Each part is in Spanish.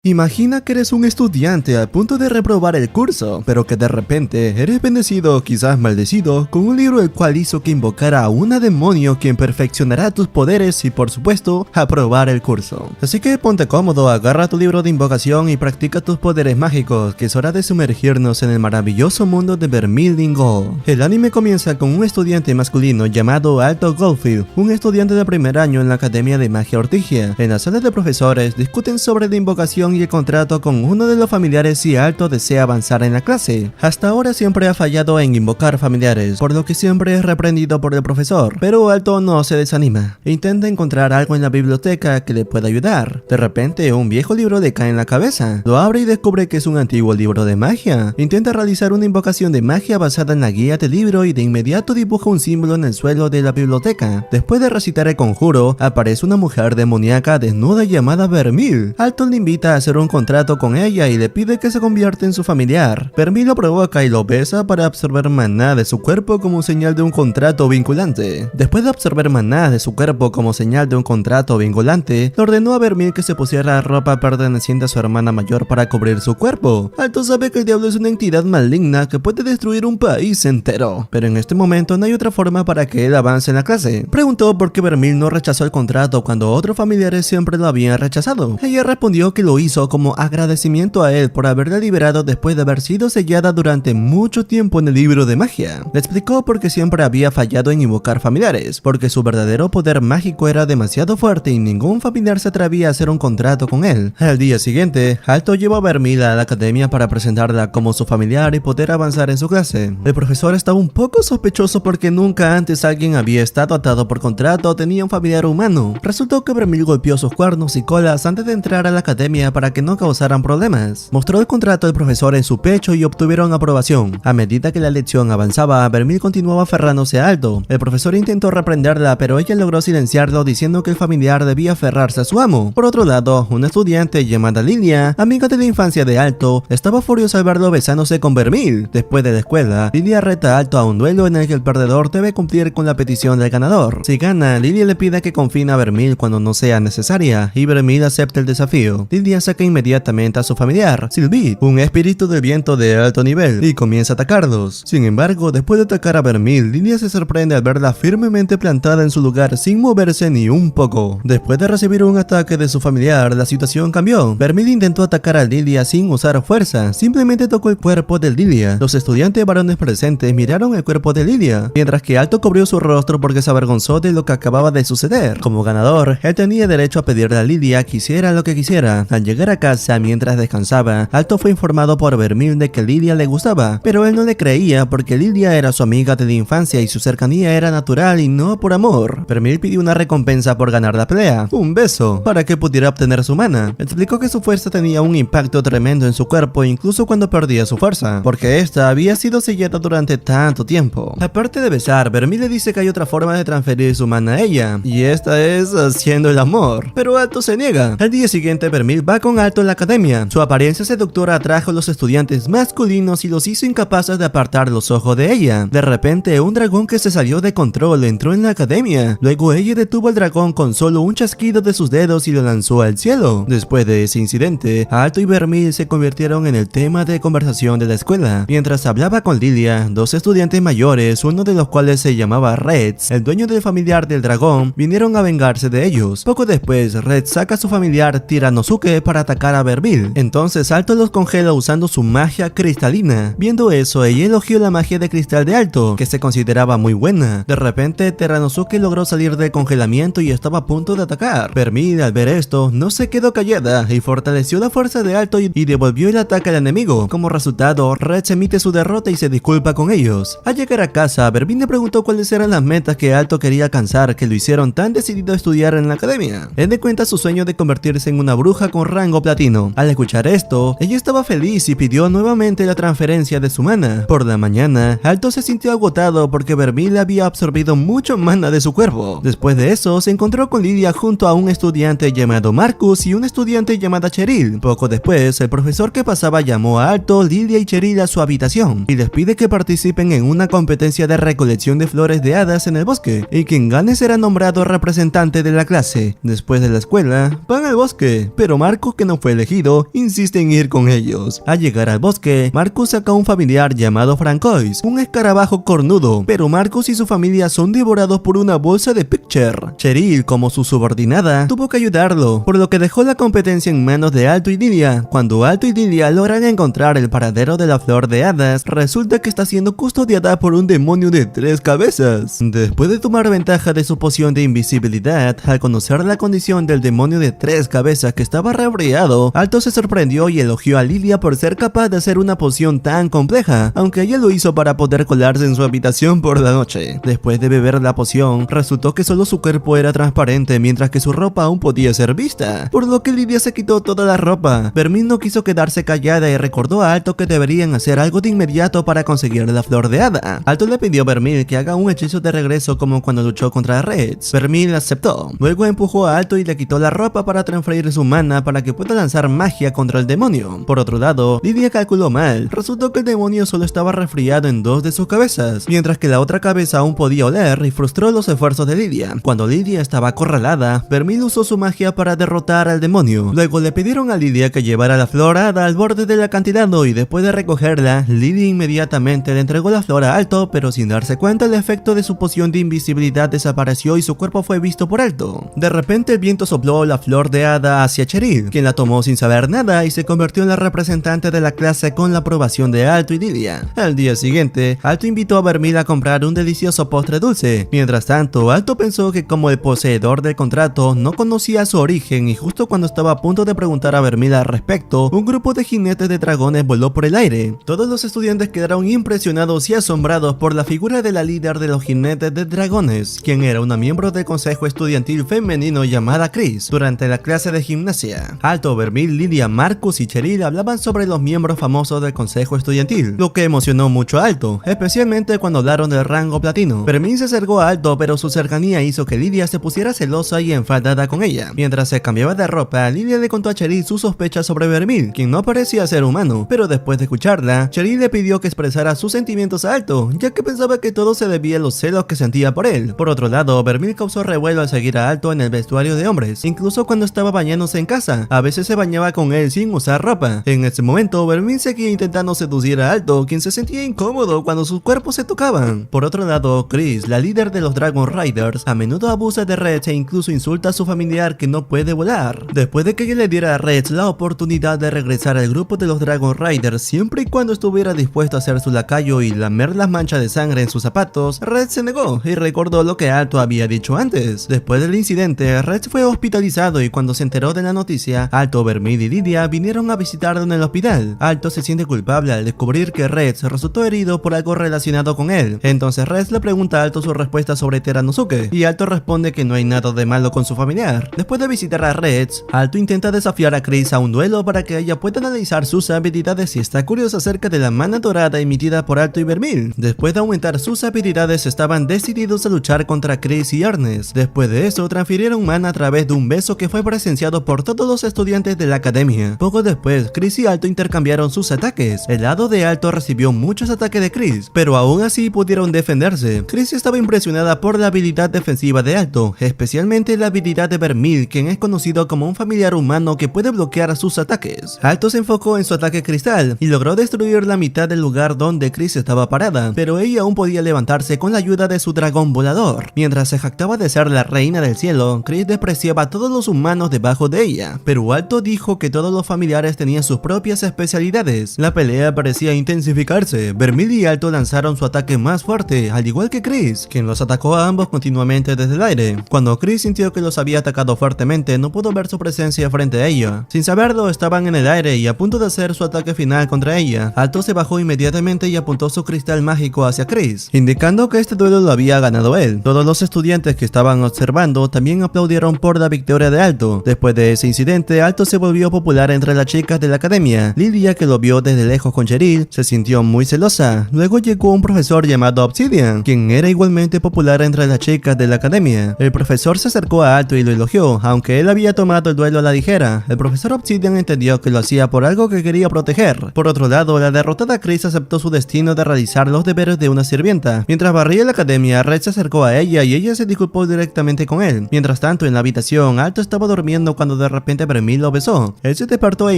Imagina que eres un estudiante a punto de reprobar el curso, pero que de repente eres bendecido, quizás maldecido, con un libro el cual hizo que invocara a una demonio quien perfeccionará tus poderes y por supuesto, aprobar el curso. Así que ponte cómodo, agarra tu libro de invocación y practica tus poderes mágicos, que es hora de sumergirnos en el maravilloso mundo de Vermilion Gold. El anime comienza con un estudiante masculino llamado Alto Goldfield, un estudiante de primer año en la Academia de Magia Ortigia. En la sala de profesores discuten sobre la invocación y el contrato con uno de los familiares si Alto desea avanzar en la clase. Hasta ahora siempre ha fallado en invocar familiares, por lo que siempre es reprendido por el profesor, pero Alto no se desanima. Intenta encontrar algo en la biblioteca que le pueda ayudar. De repente, un viejo libro le cae en la cabeza. Lo abre y descubre que es un antiguo libro de magia. Intenta realizar una invocación de magia basada en la guía del libro y de inmediato dibuja un símbolo en el suelo de la biblioteca. Después de recitar el conjuro, aparece una mujer demoníaca desnuda llamada Vermil. Alto le invita a hacer un contrato con ella y le pide que se convierta en su familiar. Vermil lo provoca y lo besa para absorber maná de su cuerpo como señal de un contrato vinculante. Después de absorber maná de su cuerpo como señal de un contrato vinculante, le ordenó a Vermil que se pusiera ropa perteneciente a su hermana mayor para cubrir su cuerpo. Alto sabe que el diablo es una entidad maligna que puede destruir un país entero, pero en este momento no hay otra forma para que él avance en la clase. Preguntó por qué Vermil no rechazó el contrato cuando otros familiares siempre lo habían rechazado. Ella respondió que lo hizo como agradecimiento a él por haberla liberado después de haber sido sellada durante mucho tiempo en el libro de magia. Le explicó por qué siempre había fallado en invocar familiares, porque su verdadero poder mágico era demasiado fuerte y ningún familiar se atrevía a hacer un contrato con él. Al día siguiente, Alto llevó a Vermil a la academia para presentarla como su familiar y poder avanzar en su clase. El profesor estaba un poco sospechoso porque nunca antes alguien había estado atado por contrato o tenía un familiar humano. Resultó que Vermil golpeó sus cuernos y colas antes de entrar a la academia para que no causaran problemas. Mostró el contrato del profesor en su pecho y obtuvieron aprobación. A medida que la lección avanzaba, Vermil continuaba aferrándose a Alto. El profesor intentó reprenderla, pero ella logró silenciarlo diciendo que el familiar debía aferrarse a su amo. Por otro lado, una estudiante llamada Lilia, amiga de la infancia de Alto, estaba furiosa al verlo besándose con Vermil. Después de la escuela, Lilia reta a Alto a un duelo en el que el perdedor debe cumplir con la petición del ganador. Si gana, Lilia le pide que confine a Vermil cuando no sea necesaria, y Vermil acepta el desafío. Lilia saca inmediatamente a su familiar, Sylvie, un espíritu del viento de alto nivel, y comienza a atacarlos. Sin embargo, después de atacar a Vermil, Lilia se sorprende al verla firmemente plantada en su lugar sin moverse ni un poco. Después de recibir un ataque de su familiar, la situación cambió. Vermil intentó atacar a Lilia sin usar fuerza, simplemente tocó el cuerpo de Lilia. Los estudiantes varones presentes miraron el cuerpo de Lilia, mientras que Alto cubrió su rostro porque se avergonzó de lo que acababa de suceder. Como ganador, él tenía derecho a pedirle a Lilia que hiciera lo que quisiera. Al llegar a casa mientras descansaba, Alto fue informado por Vermil de que Lilia le gustaba, pero él no le creía porque Lilia era su amiga de la infancia y su cercanía era natural y no por amor. Vermil pidió una recompensa por ganar la pelea, un beso, para que pudiera obtener su mana. Explicó que su fuerza tenía un impacto tremendo en su cuerpo incluso cuando perdía su fuerza, porque esta había sido sellada durante tanto tiempo. Aparte de besar, Vermil le dice que hay otra forma de transferir su mana a ella, y esta es haciendo el amor, pero Alto se niega. Al día siguiente, Vermil va con Alto en la academia. Su apariencia seductora atrajo a los estudiantes masculinos y los hizo incapaces de apartar los ojos de ella. De repente, un dragón que se salió de control entró en la academia. Luego ella detuvo al dragón con solo un chasquido de sus dedos y lo lanzó al cielo. Después de ese incidente, Alto y Vermil se convirtieron en el tema de conversación de la escuela. Mientras hablaba con Lilia, dos estudiantes mayores, uno de los cuales se llamaba Reds, el dueño del familiar del dragón, vinieron a vengarse de ellos. Poco después, Reds saca a su familiar Tiranosuke para atacar a Vermil. Entonces Alto los congela usando su magia cristalina. Viendo eso, ella elogió la magia de cristal de Alto, que se consideraba muy buena. De repente, Tiranosuke logró salir del congelamiento y estaba a punto de atacar. Vermil, al ver esto, no se quedó callada y fortaleció la fuerza de Alto y devolvió el ataque al enemigo. Como resultado, Red emite su derrota y se disculpa con ellos. Al llegar a casa, Vermil le preguntó cuáles eran las metas que Alto quería alcanzar que lo hicieron tan decidido a estudiar en la academia. Él le cuenta su sueño de convertirse en una bruja con rango platino. Al escuchar esto, ella estaba feliz y pidió nuevamente la transferencia de su mana. Por la mañana, Alto se sintió agotado porque Vermil había absorbido mucho mana de su cuerpo. Después de eso, se encontró con Lilia junto a un estudiante llamado Marcus y una estudiante llamada Cheryl. Poco después, el profesor que pasaba llamó a Alto, Lilia y Cheryl a su habitación y les pide que participen en una competencia de recolección de flores de hadas en el bosque, y quien gane será nombrado representante de la clase. Después de la escuela, van al bosque, pero Marcus que no fue elegido, insiste en ir con ellos. Al llegar al bosque, Marcus saca a un familiar llamado Francois, un escarabajo cornudo, pero Marcus y su familia son devorados por una bolsa de Picture. Cheryl, como su subordinada, tuvo que ayudarlo, por lo que dejó la competencia en manos de Alto y Lidia. Cuando Alto y Lidia logran encontrar el paradero de la flor de hadas, resulta que está siendo custodiada por un demonio de 3 cabezas. Después de tomar ventaja de su poción de invisibilidad, al conocer la condición del demonio de 3 cabezas que estaba resfriado, Alto se sorprendió y elogió a Lidia por ser capaz de hacer una poción tan compleja, aunque ella lo hizo para poder colarse en su habitación por la noche. Después de beber la poción, resultó que solo su cuerpo era transparente mientras que su ropa aún podía ser vista, por lo que Lidia se quitó toda la ropa. Vermil no quiso quedarse callada y recordó a Alto que deberían hacer algo de inmediato para conseguir la flor de hada. Alto le pidió a Vermil que haga un hechizo de regreso como cuando luchó contra Reds. Vermil aceptó. Luego empujó a Alto y le quitó la ropa para transferir su mana para que pueda lanzar magia contra el demonio. Por otro lado, Lidia calculó mal. Resultó que el demonio solo estaba resfriado en 2 de sus cabezas, mientras que la otra cabeza aún podía oler y frustró los esfuerzos de Lidia. Cuando Lidia estaba acorralada, Vermil usó su magia para derrotar al demonio. Luego le pidieron a Lidia que llevara la flor hada al borde del acantilado y después de recogerla, Lidia inmediatamente le entregó la flor a Alto, pero sin darse cuenta el efecto de su poción de invisibilidad desapareció y su cuerpo fue visto por Alto. De repente el viento sopló la flor de hada hacia Cheryl, quien la tomó sin saber nada y se convirtió en la representante de la clase con la aprobación de Alto y Lidia. Al día siguiente, Alto invitó a Vermil a comprar un delicioso postre dulce. Mientras tanto, Alto pensó que como el poseedor del contrato no conocía su origen y justo cuando estaba a punto de preguntar a Vermil al respecto, un grupo de jinetes de dragones voló por el aire. Todos los estudiantes quedaron impresionados y asombrados por la figura de la líder de los jinetes de dragones, quien era una miembro del consejo estudiantil femenino llamada Chris. Durante la clase de gimnasia, Alto, Vermil, Lidia, Marcus y Cheryl hablaban sobre los miembros famosos del consejo estudiantil, lo que emocionó mucho a Alto, especialmente cuando hablaron del rango platino. Vermil se acercó a Alto, pero su cercanía hizo que Lidia se pusiera celosa y enfadada con ella. Mientras se cambiaba de ropa, Lidia le contó a Cheryl sus sospechas sobre Vermil, quien no parecía ser humano, pero después de escucharla, Cheryl le pidió que expresara sus sentimientos a Alto, ya que pensaba que todo se debía a los celos que sentía por él. Por otro lado, Vermil causó revuelo al seguir a Alto en el vestuario de hombres, incluso cuando estaba bañándose en casa. A veces se bañaba con él sin usar ropa. En ese momento, Vermil seguía intentando seducir a Alto, quien se sentía incómodo cuando sus cuerpos se tocaban. Por otro lado, Chris, la líder de los Dragon Riders, a menudo abusa de Reds e incluso insulta a su familiar que no puede volar. Después de que ella le diera a Reds la oportunidad de regresar al grupo de los Dragon Riders siempre y cuando estuviera dispuesto a ser su lacayo y lamer las manchas de sangre en sus zapatos, Reds se negó y recordó lo que Alto había dicho antes. Después del incidente, Reds fue hospitalizado y cuando se enteró de la noticia, Alto, Vermil y Lidia vinieron a visitarlo en el hospital. Alto se siente culpable al descubrir que Reds resultó herido por algo relacionado con él. Entonces Reds le pregunta a Alto su respuesta sobre Teranosuke y Alto responde que no hay nada de malo con su familiar. Después de visitar a Reds, Alto intenta desafiar a Chris a un duelo para que ella pueda analizar sus habilidades y está curioso acerca de la mana dorada emitida por Alto y Vermil. Después de aumentar sus habilidades, estaban decididos a luchar contra Chris y Ernest. Después de eso, transfirieron mana a través de un beso que fue presenciado por todos los estudiantes de la academia. Poco después, Chris y Alto intercambiaron sus ataques. El lado de Alto recibió muchos ataques de Chris, pero aún así pudieron defenderse. Chris estaba impresionada por la habilidad defensiva de Alto, especialmente la habilidad de Vermil, quien es conocido como un familiar humano que puede bloquear sus ataques. Alto se enfocó en su ataque cristal y logró destruir la mitad del lugar donde Chris estaba parada, pero ella aún podía levantarse con la ayuda de su dragón volador. Mientras se jactaba de ser la reina del cielo, Chris despreciaba a todos los humanos debajo de ella, pero Alto dijo que todos los familiares tenían sus propias especialidades. La pelea parecía intensificarse. Vermil y Alto lanzaron su ataque más fuerte, al igual que Chris, quien los atacó a ambos continuamente desde el aire. Cuando Chris sintió que los había atacado fuertemente, no pudo ver su presencia frente a ella. Sin saberlo, estaban en el aire y a punto de hacer su ataque final contra ella. Alto se bajó inmediatamente y apuntó su cristal mágico hacia Chris, indicando que este duelo lo había ganado él. Todos los estudiantes que estaban observando también aplaudieron por la victoria de Alto. Después de ese incidente, Alto se volvió popular entre las chicas de la academia. Lidia, que lo vio desde lejos con Cheryl, se sintió muy celosa. Luego llegó un profesor llamado Obsidian, quien era igualmente popular entre las chicas de la academia. El profesor se acercó a Alto y lo elogió, aunque él había tomado el duelo a la ligera. El profesor Obsidian entendió que lo hacía por algo que quería proteger. Por otro lado, la derrotada Chris aceptó su destino de realizar los deberes de una sirvienta. Mientras barría la academia, Red se acercó a ella y ella se disculpó directamente con él. Mientras tanto, en la habitación, Alto estaba durmiendo cuando de repente Vermil lo besó. Él se despertó e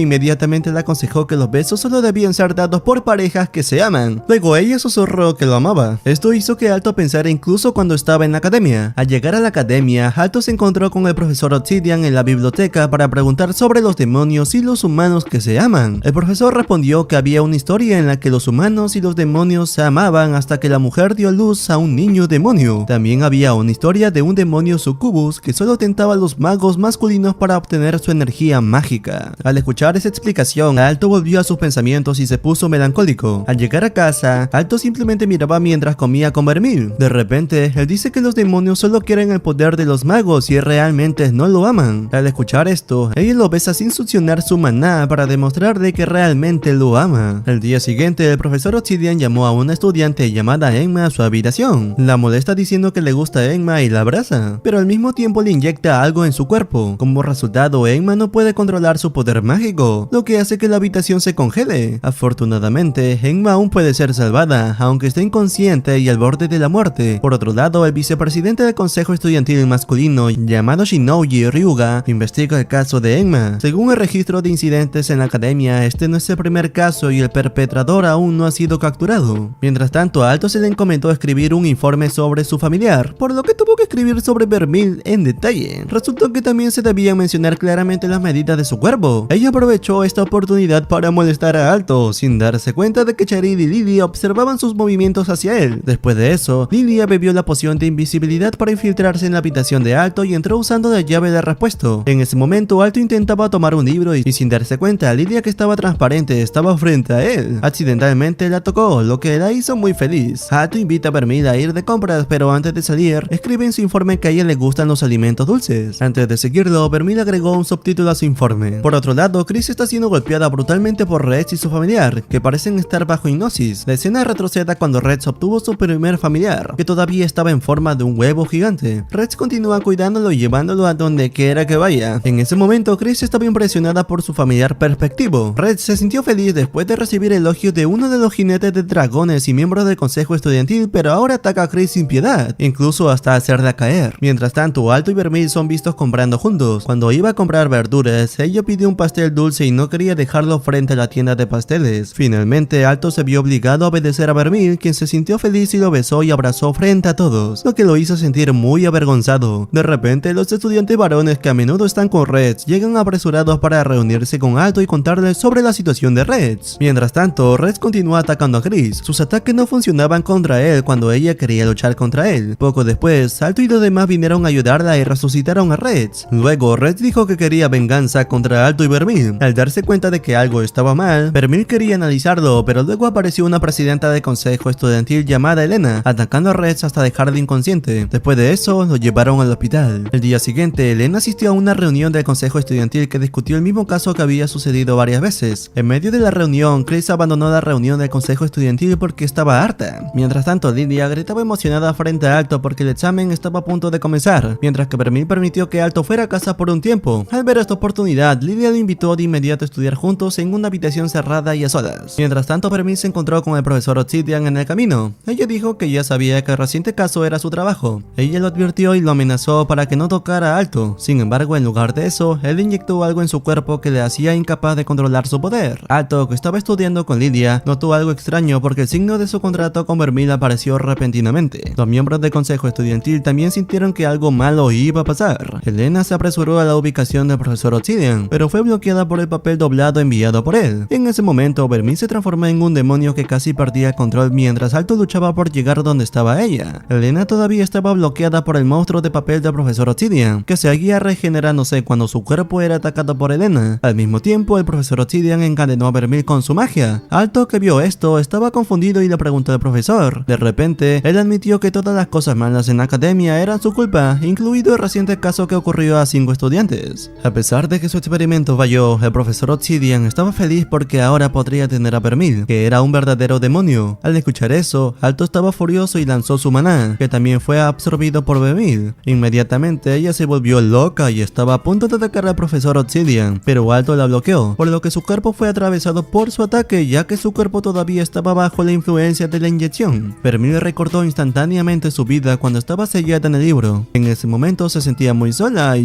inmediatamente le aconsejó que los besos solo debían ser dados por parejas que se aman. Luego ella susurró que lo amaba. Esto hizo que Alto pensara incluso cuando estaba en la academia. Al llegar a la academia, Alto se encontró con el profesor Obsidian en la biblioteca para preguntar sobre los demonios y los humanos que se aman. El profesor respondió que había una historia en la que los humanos y los demonios se amaban hasta que la mujer dio luz a un niño demonio. También había una historia de un demonio sucubus que solo tentaba a los magos masculinos para obtener su energía mágica. Al escuchar esa explicación, Alto volvió a sus pensamientos y se puso melancólico. Al llegar a casa, Alto simplemente miraba mientras comía con Vermil. De repente, él dice que los demonios solo quieren el poder de los magos y realmente no lo aman. Al escuchar esto, ella lo besa sin succionar su maná para demostrar de que realmente lo ama. El día siguiente, el profesor Obsidian llamó a una estudiante llamada Emma a su habitación. La molesta diciendo que le gusta a Emma y la abraza, pero al mismo tiempo le inyecta algo en su cuerpo. Como resultado, Emma no puede controlar su poder mágico, lo que hace que la habitación se congele. Afortunadamente, Emma aún puede ser salvada, aunque esté inconsciente y al borde de la muerte. Por otro lado, el vicepresidente del consejo estudiantil masculino, llamado Shinoji Ryuga, investiga el caso de Emma. Según el registro de incidentes en la academia, este no es el primer caso y el perpetrador aún no ha sido capturado. Mientras tanto, a Alto se le encomendó escribir un informe sobre su familiar, por lo que tuvo que escribir sobre Vermil en detalle. Resultó que también se debían mencionar claramente las medidas de su cuerpo. Ella aprovechó esta oportunidad para molestar a Alto, sin darse cuenta de que Cheryl y Lilia observaban sus movimientos hacia él. Después de eso, Lilia bebió la poción de invisibilidad para infiltrarse en la habitación de Alto y entró usando la llave de repuesto. En ese momento, Alto intentaba tomar un libro y sin darse cuenta, Lilia, que estaba transparente, estaba frente a él. Accidentalmente la tocó, lo que la hizo muy feliz. Alto invita a Vermil a ir de compras, pero antes de salir, escribe en su informe que a ella le gustan los alimentos dulces. Antes de seguirlo, Vermil agregó un subtítulo a su informe. Por otro lado, Chris está siendo golpeada brutalmente por Rex y su familiar, que parecen estar bajo hipnosis. La escena retrocede cuando Rex obtuvo su primer familiar, que todavía estaba en forma de un huevo gigante. Rex continúa cuidándolo y llevándolo a donde quiera que vaya. En ese momento, Chris estaba impresionada por su familiar perspectivo. Rex se sintió feliz después de recibir elogios de uno de los jinetes de dragones y miembros del consejo estudiantil, pero ahora ataca a Chris sin piedad, incluso hasta hacerla caer. Mientras tanto, Alto y Vermil son vistos comprando juntos. Cuando iba a comprar verduras, ella pidió un pastel dulce y no quería dejarlo frente a la tienda de pasteles. Finalmente, Alto se vio obligado a obedecer a Vermil, quien se sintió feliz y lo besó y abrazó frente a todos, lo que lo hizo sentir muy avergonzado. De repente, los estudiantes varones que a menudo están con Rex llegan apresurados para reunirse con Alto y contarles sobre la situación de Rex. Mientras tanto, Rex continúa atacando a Chris. Sus ataques no funcionaban contra él cuando ella quería luchar contra él. Poco después, Alto y los demás vinieron a ayudarla y resucitaron a Rex. Luego, Rex dijo que quería venganza contra Alto y Vermil. Al darse cuenta de que algo estaba mal, Vermil quería analizarlo, pero luego apareció una presidenta del consejo estudiantil llamada Elena, atacando a Rex hasta dejarlo inconsciente. Después de eso, lo llevaron al hospital. El día siguiente, Elena asistió a una reunión del consejo estudiantil que discutió el mismo caso que había sucedido varias veces. En medio de la reunión, Chris abandonó la reunión del consejo estudiantil porque estaba harta. Mientras tanto, Lilia gritaba emocionada frente a Alto porque el examen estaba a punto de comenzar, mientras que Vermil permitió que Alto fuera a casa por un tiempo. Al ver esta oportunidad, Lilia lo invitó de inmediato a estudiar juntos en una habitación cerrada y a solas. Mientras tanto, Vermil se encontró con el profesor Obsidian en el camino. Ella dijo que ya sabía que el reciente caso era su trabajo. Ella lo advirtió y lo amenazó para que no tocara a Alto. Sin embargo, en lugar de eso, él inyectó algo en su cuerpo que le hacía incapaz de controlar su poder. Alto, que estaba estudiando con Lilia, notó algo extraño porque el signo de su contrato con Vermil apareció repentinamente. Los miembros del consejo estudiantil también sintieron que algo malo iba a pasar. Elena se apresuró a la ubicación del profesor Obsidian, pero fue bloqueada por el papel doblado enviado por él. En ese momento, Vermil se transformó en un demonio que casi perdía el control mientras Alto luchaba por llegar donde estaba ella. Elena todavía estaba bloqueada por el monstruo de papel del profesor Obsidian, que seguía regenerándose cuando su cuerpo era atacado por Elena. Al mismo tiempo, el profesor Obsidian encadenó a Vermil con su magia. Alto, que vio esto, estaba confundido y le preguntó al profesor. De repente, él admitió que todas las cosas malas en la academia eran su culpa, incluido el reciente caso que ocurrió a 5 estudiantes. A pesar de que su experimento falló, el profesor Obsidian estaba feliz porque ahora podría tener a Vermil, que era un verdadero demonio. Al escuchar eso, Alto estaba furioso y lanzó su maná, que también fue absorbido por Vermil. Inmediatamente ella se volvió loca y estaba a punto de atacar al profesor Obsidian, pero Alto la bloqueó, por lo que su cuerpo fue atravesado por su ataque, ya que su cuerpo todavía estaba bajo la influencia de la inyección. Vermil recordó instantáneamente su vida cuando estaba sellada en el libro. En ese momento se sentía muy sola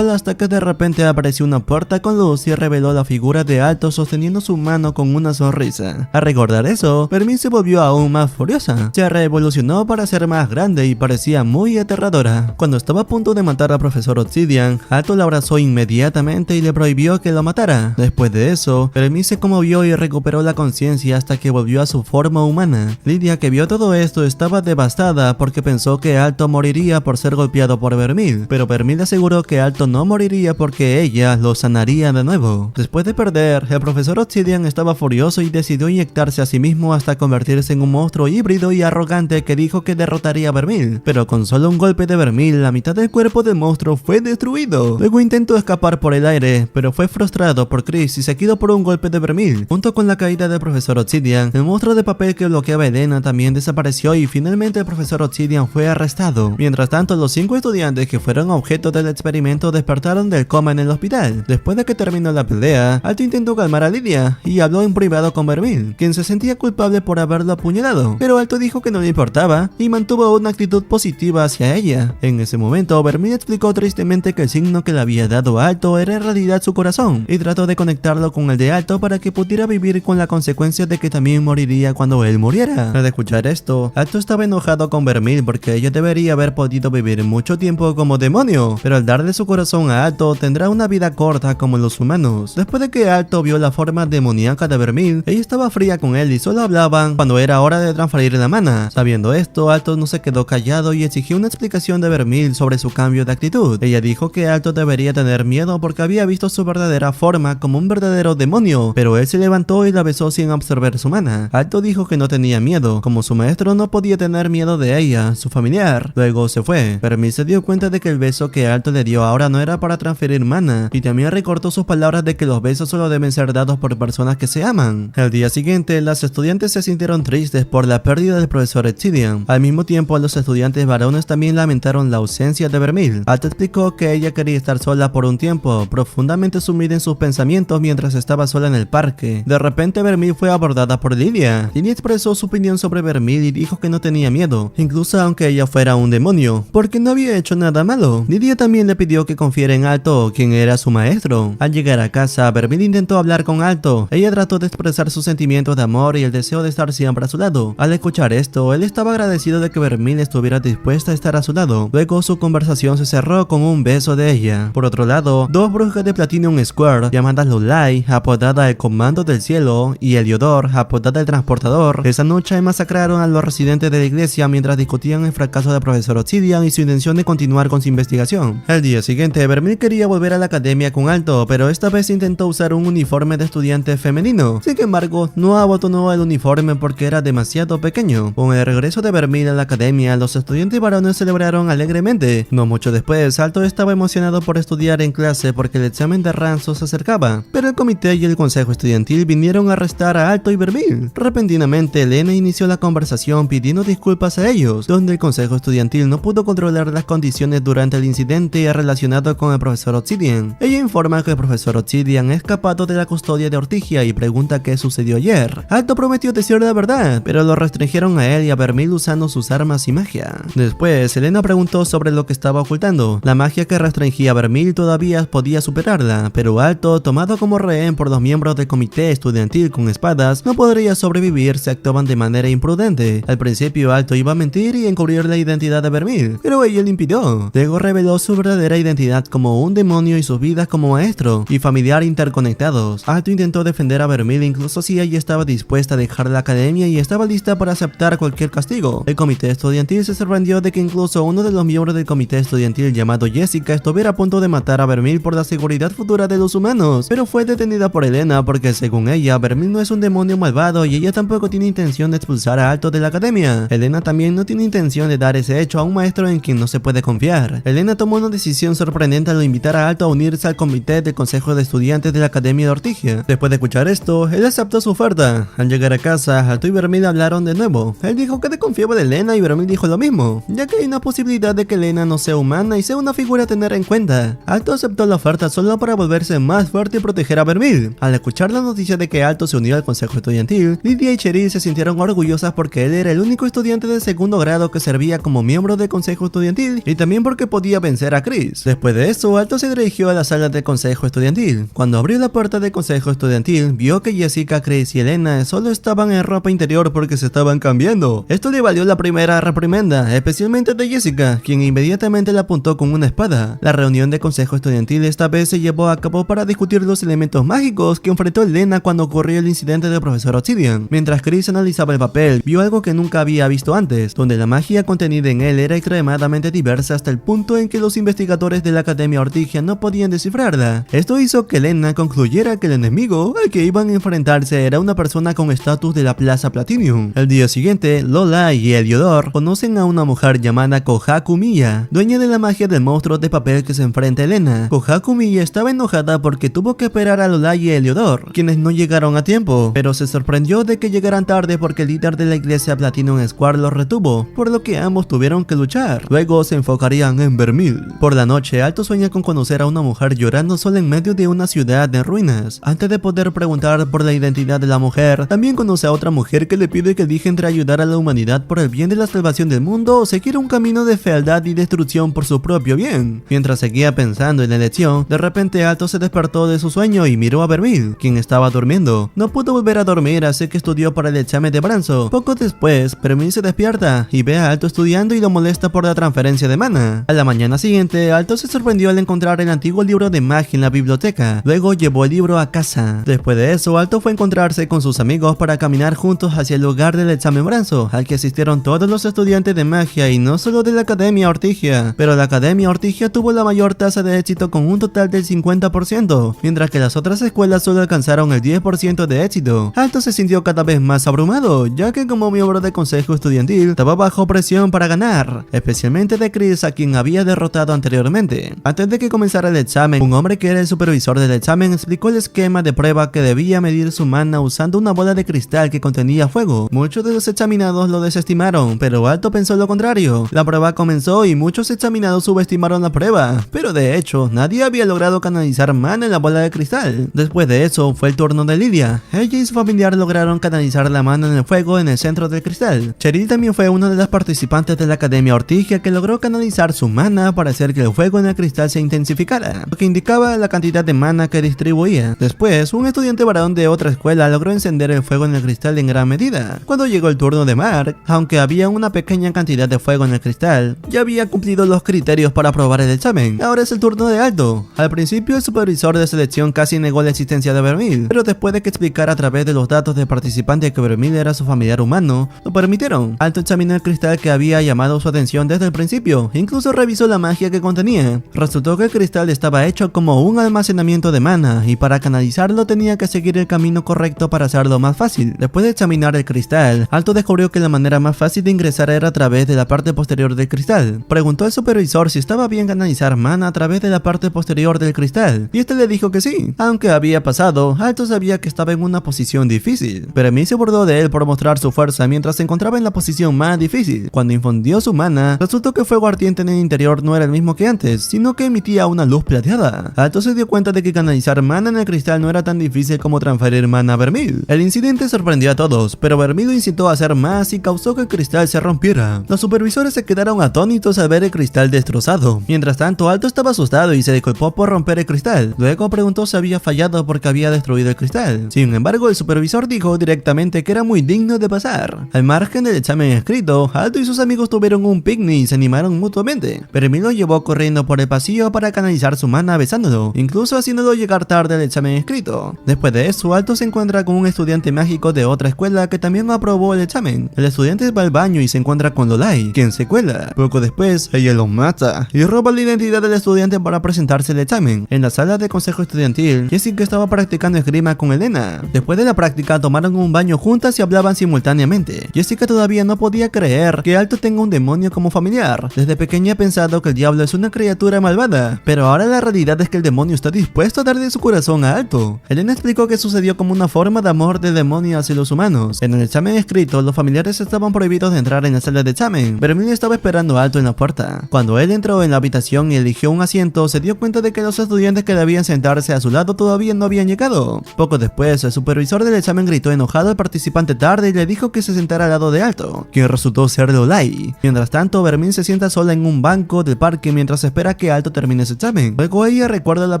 hasta que de repente apareció una puerta con luz y reveló la figura de Alto sosteniendo su mano con una sonrisa. Al recordar eso, Vermil se volvió aún más furiosa. Se revolucionó para ser más grande y parecía muy aterradora. Cuando estaba a punto de matar al profesor Obsidian, Alto la abrazó inmediatamente y le prohibió que lo matara. Después de eso, Vermil se conmovió y recuperó la conciencia hasta que volvió a su forma humana. Lydia, que vio todo esto, estaba devastada porque pensó que Alto moriría por ser golpeado por Vermil, pero Vermil aseguró que Alto no moriría porque ella lo sanaría de nuevo. Después de perder, el profesor Obsidian estaba furioso y decidió inyectarse a sí mismo hasta convertirse en un monstruo híbrido y arrogante que dijo que derrotaría a Vermil, pero con solo un golpe de Vermil, la mitad del cuerpo del monstruo fue destruido. Luego intentó escapar por el aire, pero fue frustrado por Chris y seguido por un golpe de Vermil. Junto con la caída del profesor Obsidian, el monstruo de papel que bloqueaba a Elena también desapareció y finalmente el profesor Obsidian fue arrestado. Mientras tanto, los 5 estudiantes que fueron objeto del experimento despertaron del coma en el hospital. Después de que terminó la pelea, Alto intentó calmar a Lydia y habló en privado con Vermil, quien se sentía culpable por haberlo apuñalado, pero Alto dijo que no le importaba y mantuvo una actitud positiva hacia ella. En ese momento, Vermil explicó tristemente que el signo que le había dado Alto era en realidad su corazón y trató de conectarlo con el de Alto para que pudiera vivir con la consecuencia de que también moriría cuando él muriera. Al escuchar esto, Alto estaba enojado con Vermil porque ella debería haber podido vivir mucho tiempo como demonio, pero al darle su corazón a Alto tendrá una vida corta como los humanos. Después de que Alto vio la forma demoníaca de Vermil, ella estaba fría con él y solo hablaban cuando era hora de transferir la mana. Sabiendo esto, Alto no se quedó callado y exigió una explicación de Vermil sobre su cambio de actitud. Ella dijo que Alto debería tener miedo porque había visto su verdadera forma como un verdadero demonio, pero él se levantó y la besó sin absorber su mana. Alto dijo que no tenía miedo, como su maestro no podía tener miedo de ella, su familiar. Luego se fue. Vermil se dio cuenta de que el beso que Alto le dio ahora no era para transferir mana, y también recortó sus palabras de que los besos solo deben ser dados por personas que se aman. El día siguiente, las estudiantes se sintieron tristes por la pérdida del profesor Obsidian. Al mismo tiempo, los estudiantes varones también lamentaron la ausencia de Vermil. Alto explicó que ella quería estar sola por un tiempo, profundamente sumida en sus pensamientos mientras estaba sola en el parque. De repente, Vermil fue abordada por Lydia. Lydia expresó su opinión sobre Vermil y dijo que no tenía miedo, incluso aunque ella fuera un demonio, porque no había hecho nada malo. Lydia también le pidió que confiara en Alto, quien era su maestro. Al llegar a casa, Vermil intentó hablar con Alto. Ella trató de expresar sus sentimientos de amor y el deseo de estar siempre a su lado. Al escuchar esto, él estaba agradecido de que Vermil estuviera dispuesta a estar a su lado. Luego su conversación se cerró con un beso de ella. Por otro lado, dos brujas de Platinum Square, llamadas Lulai, apodada el Comando del Cielo, y Heliodor, apodada el Transportador, esa noche masacraron a los residentes de la iglesia mientras discutían el fracaso del profesor Obsidian y su intención de continuar con su investigación. El día siguiente, Vermil quería volver a la academia con Alto, pero esta vez intentó usar un uniforme de estudiante femenino. Sin embargo, no abotonó el uniforme porque era demasiado pequeño. Con el regreso de Vermil a la academia, los estudiantes varones celebraron alegremente. No mucho después, Alto estaba emocionado por estudiar en clase porque el examen de Ranzo se acercaba, pero el comité y el consejo estudiantil vinieron a arrestar a Alto y Vermil. Repentinamente, Elena inició la conversación pidiendo disculpas a ellos, donde el consejo estudiantil no pudo controlar las condiciones durante el incidente relacionado con el profesor Obsidian. Ella informa que el profesor Obsidian ha escapado de la custodia de Ortigia y pregunta qué sucedió ayer. Alto prometió decir la verdad, pero lo restringieron a él y a Vermil usando sus armas y magia. Después, Elena preguntó sobre lo que estaba ocultando. La magia que restringía a Vermil todavía podía superarla, pero Alto, tomado como rehén por los miembros del comité estudiantil con espadas, no podría sobrevivir si actuaban de manera imprudente. Al principio, Alto iba a mentir y encubrir la identidad de Vermil, pero ella lo impidió. Luego reveló su verdadera identidad como un demonio y sus vidas como maestro y familiar interconectados. Alto intentó defender a Vermil incluso si ella estaba dispuesta a dejar la academia y estaba lista para aceptar cualquier castigo. El comité estudiantil se sorprendió de que incluso uno de los miembros del comité estudiantil llamado Jessica estuviera a punto de matar a Vermil por la seguridad futura de los humanos, pero fue detenida por Elena porque según ella, Vermil no es un demonio malvado y ella tampoco tiene intención de expulsar a Alto de la academia. Elena también no tiene intención de dar ese hecho a un maestro en quien no se puede confiar. Elena tomó una decisión sorprendente al invitar a Alto a unirse al comité del consejo de estudiantes de la academia de Ortigia. Después de escuchar esto, él aceptó su oferta. Al llegar a casa, Alto y Vermil hablaron de nuevo. Él dijo que desconfiaba de Elena y Vermil dijo lo mismo, ya que hay una posibilidad de que Elena no sea humana y sea una figura a tener en cuenta. Alto aceptó la oferta solo para volverse más fuerte y proteger a Vermil. Al escuchar la noticia de que Alto se unió al consejo estudiantil, Lydia y Cheryl se sintieron orgullosas porque él era el único estudiante de segundo grado que servía como miembro del consejo estudiantil y también porque podía vencer a Chris. Después de eso, Alto se dirigió dirigió a la sala del consejo estudiantil. Cuando abrió la puerta del consejo estudiantil, vio que Jessica, Chris y Elena solo estaban en ropa interior porque se estaban cambiando. Esto le valió la primera reprimenda, especialmente de Jessica, quien inmediatamente la apuntó con una espada. La reunión del consejo estudiantil esta vez se llevó a cabo para discutir los elementos mágicos que enfrentó Elena cuando ocurrió el incidente del profesor Obsidian. Mientras Chris analizaba el papel, vio algo que nunca había visto antes, donde la magia contenida en él era extremadamente diversa hasta el punto en que los investigadores de la Academia Ortigia no podían descifrarla. Esto hizo que Elena concluyera que el enemigo al que iban a enfrentarse era una persona con estatus de la Plaza Platinum. El día siguiente, Lola y Heliodor conocen a una mujer llamada Kohaku Miya, dueña de la magia del monstruo de papel que se enfrenta a Elena. Kohaku Miya estaba enojada porque tuvo que esperar a Lola y Heliodor, quienes no llegaron a tiempo, pero se sorprendió de que llegaran tarde porque el líder de la iglesia Platinum Square los retuvo, por lo que ambos tuvieron que luchar. Luego se enfocarían en Vermil. Por la noche, Alto sueña con conocer a una mujer llorando sola en medio de una ciudad en ruinas. Antes de poder preguntar por la identidad de la mujer, también conoce a otra mujer que le pide que elija entre ayudar a la humanidad por el bien de la salvación del mundo o seguir un camino de fealdad y destrucción por su propio bien. Mientras seguía pensando en la elección, de repente Alto se despertó de su sueño y miró a Vermil, quien estaba durmiendo. No pudo volver a dormir, así que estudió para el examen de Branzo. Poco después, Vermil se despierta y ve a Alto estudiando y lo molesta por la transferencia de mana. A la mañana siguiente, Alto se sorprendió al encontrar el antiguo libro de magia en la biblioteca. Luego llevó el libro a casa. Después de eso, Alto fue a encontrarse con sus amigos para caminar juntos hacia el lugar del examen Branzo, al que asistieron todos los estudiantes de magia y no solo de la Academia Ortigia. Pero la Academia Ortigia tuvo la mayor tasa de éxito con un total del 50%, mientras que las otras escuelas solo alcanzaron el 10% de éxito. Alto se sintió cada vez más abrumado, ya que como miembro del consejo estudiantil estaba bajo presión para ganar, especialmente de Chris, a quien había derrotado anteriormente. Antes de que comenzara el examen, un hombre que era el supervisor del examen explicó el esquema de prueba que debía medir su mana usando una bola de cristal que contenía fuego. Muchos de los examinados lo desestimaron, pero Alto pensó lo contrario. La prueba comenzó y muchos examinados subestimaron la prueba, pero de hecho nadie había logrado canalizar mana en la bola de cristal. Después de eso fue el turno de Lidia. Ella y su familiar lograron canalizar la mana en el fuego en el centro del cristal. Cheryl también fue una de las participantes de la Academia Ortigia que logró canalizar su mana para hacer que el fuego en el cristal se intensificara, lo que indicaba la cantidad de mana que distribuía. Después, un estudiante varón de otra escuela logró encender el fuego en el cristal en gran medida. Cuando llegó el turno de Mark, aunque había una pequeña cantidad de fuego en el cristal, ya había cumplido los criterios para aprobar el examen. Ahora es el turno de Alto. Al principio, el supervisor de selección casi negó la existencia de Vermil, pero después de que explicara a través de los datos del participante que Vermil era su familiar humano, lo permitieron. Alto examinó el cristal que había llamado su atención desde el principio, incluso revisó la magia que contenía. Resultó que el cristal estaba hecho como un almacenamiento de mana, y para canalizarlo tenía que seguir el camino correcto para hacerlo más fácil. Después de examinar el cristal, Alto descubrió que la manera más fácil de ingresar era a través de la parte posterior del cristal. Preguntó al supervisor si estaba bien canalizar mana a través de la parte posterior del cristal, y este le dijo que sí. Aunque había pasado, Alto sabía que estaba en una posición difícil, pero Vermil se burló de él por mostrar su fuerza mientras se encontraba en la posición más difícil. Cuando infundió su mana, resultó que el fuego ardiente en el interior no era el mismo que antes, sino que emitía una luz plateada. Alto se dio cuenta de que canalizar mana en el cristal no era tan difícil como transferir mana a Vermil. El incidente sorprendió a todos, pero Vermil lo incitó a hacer más y causó que el cristal se rompiera. Los supervisores se quedaron atónitos al ver el cristal destrozado. Mientras tanto, Alto estaba asustado y se disculpó por romper el cristal. Luego preguntó si había fallado porque había destruido el cristal. Sin embargo, el supervisor dijo directamente que era muy digno de pasar. Al margen del examen escrito, Alto y sus amigos tuvieron un picnic y se animaron mutuamente. Vermil lo llevó corriendo por el pasillo para canalizar su mana besándolo, incluso haciéndolo llegar tarde al examen escrito. Después de eso, Alto se encuentra con un estudiante mágico de otra escuela que también aprobó el examen. El estudiante va al baño y se encuentra con Lolai, quien se cuela. Poco después, ella lo mata y roba la identidad del estudiante para presentarse el examen. En la sala de consejo estudiantil, Jessica estaba practicando esgrima con Elena. Después de la práctica, tomaron un baño juntas y hablaban simultáneamente. Jessica todavía no podía creer que Alto tenga un demonio como familiar. Desde pequeña ha pensado que el diablo es una criatura malvada, pero ahora la realidad es que el demonio está dispuesto a darle su corazón a Alto. Elena explicó que sucedió como una forma de amor del demonio hacia los humanos. En el examen escrito, los familiares estaban prohibidos de entrar en la sala de examen. Vermil estaba esperando a Alto en la puerta. Cuando él entró en la habitación y eligió un asiento, se dio cuenta de que los estudiantes que debían sentarse a su lado todavía no habían llegado. Poco después, el supervisor del examen gritó enojado al participante tarde y le dijo que se sentara al lado de Alto, quien resultó ser Lolai. Mientras tanto, Vermil se sienta sola en un banco del parque mientras espera que Alto termine su examen. examen. Luego ella recuerda la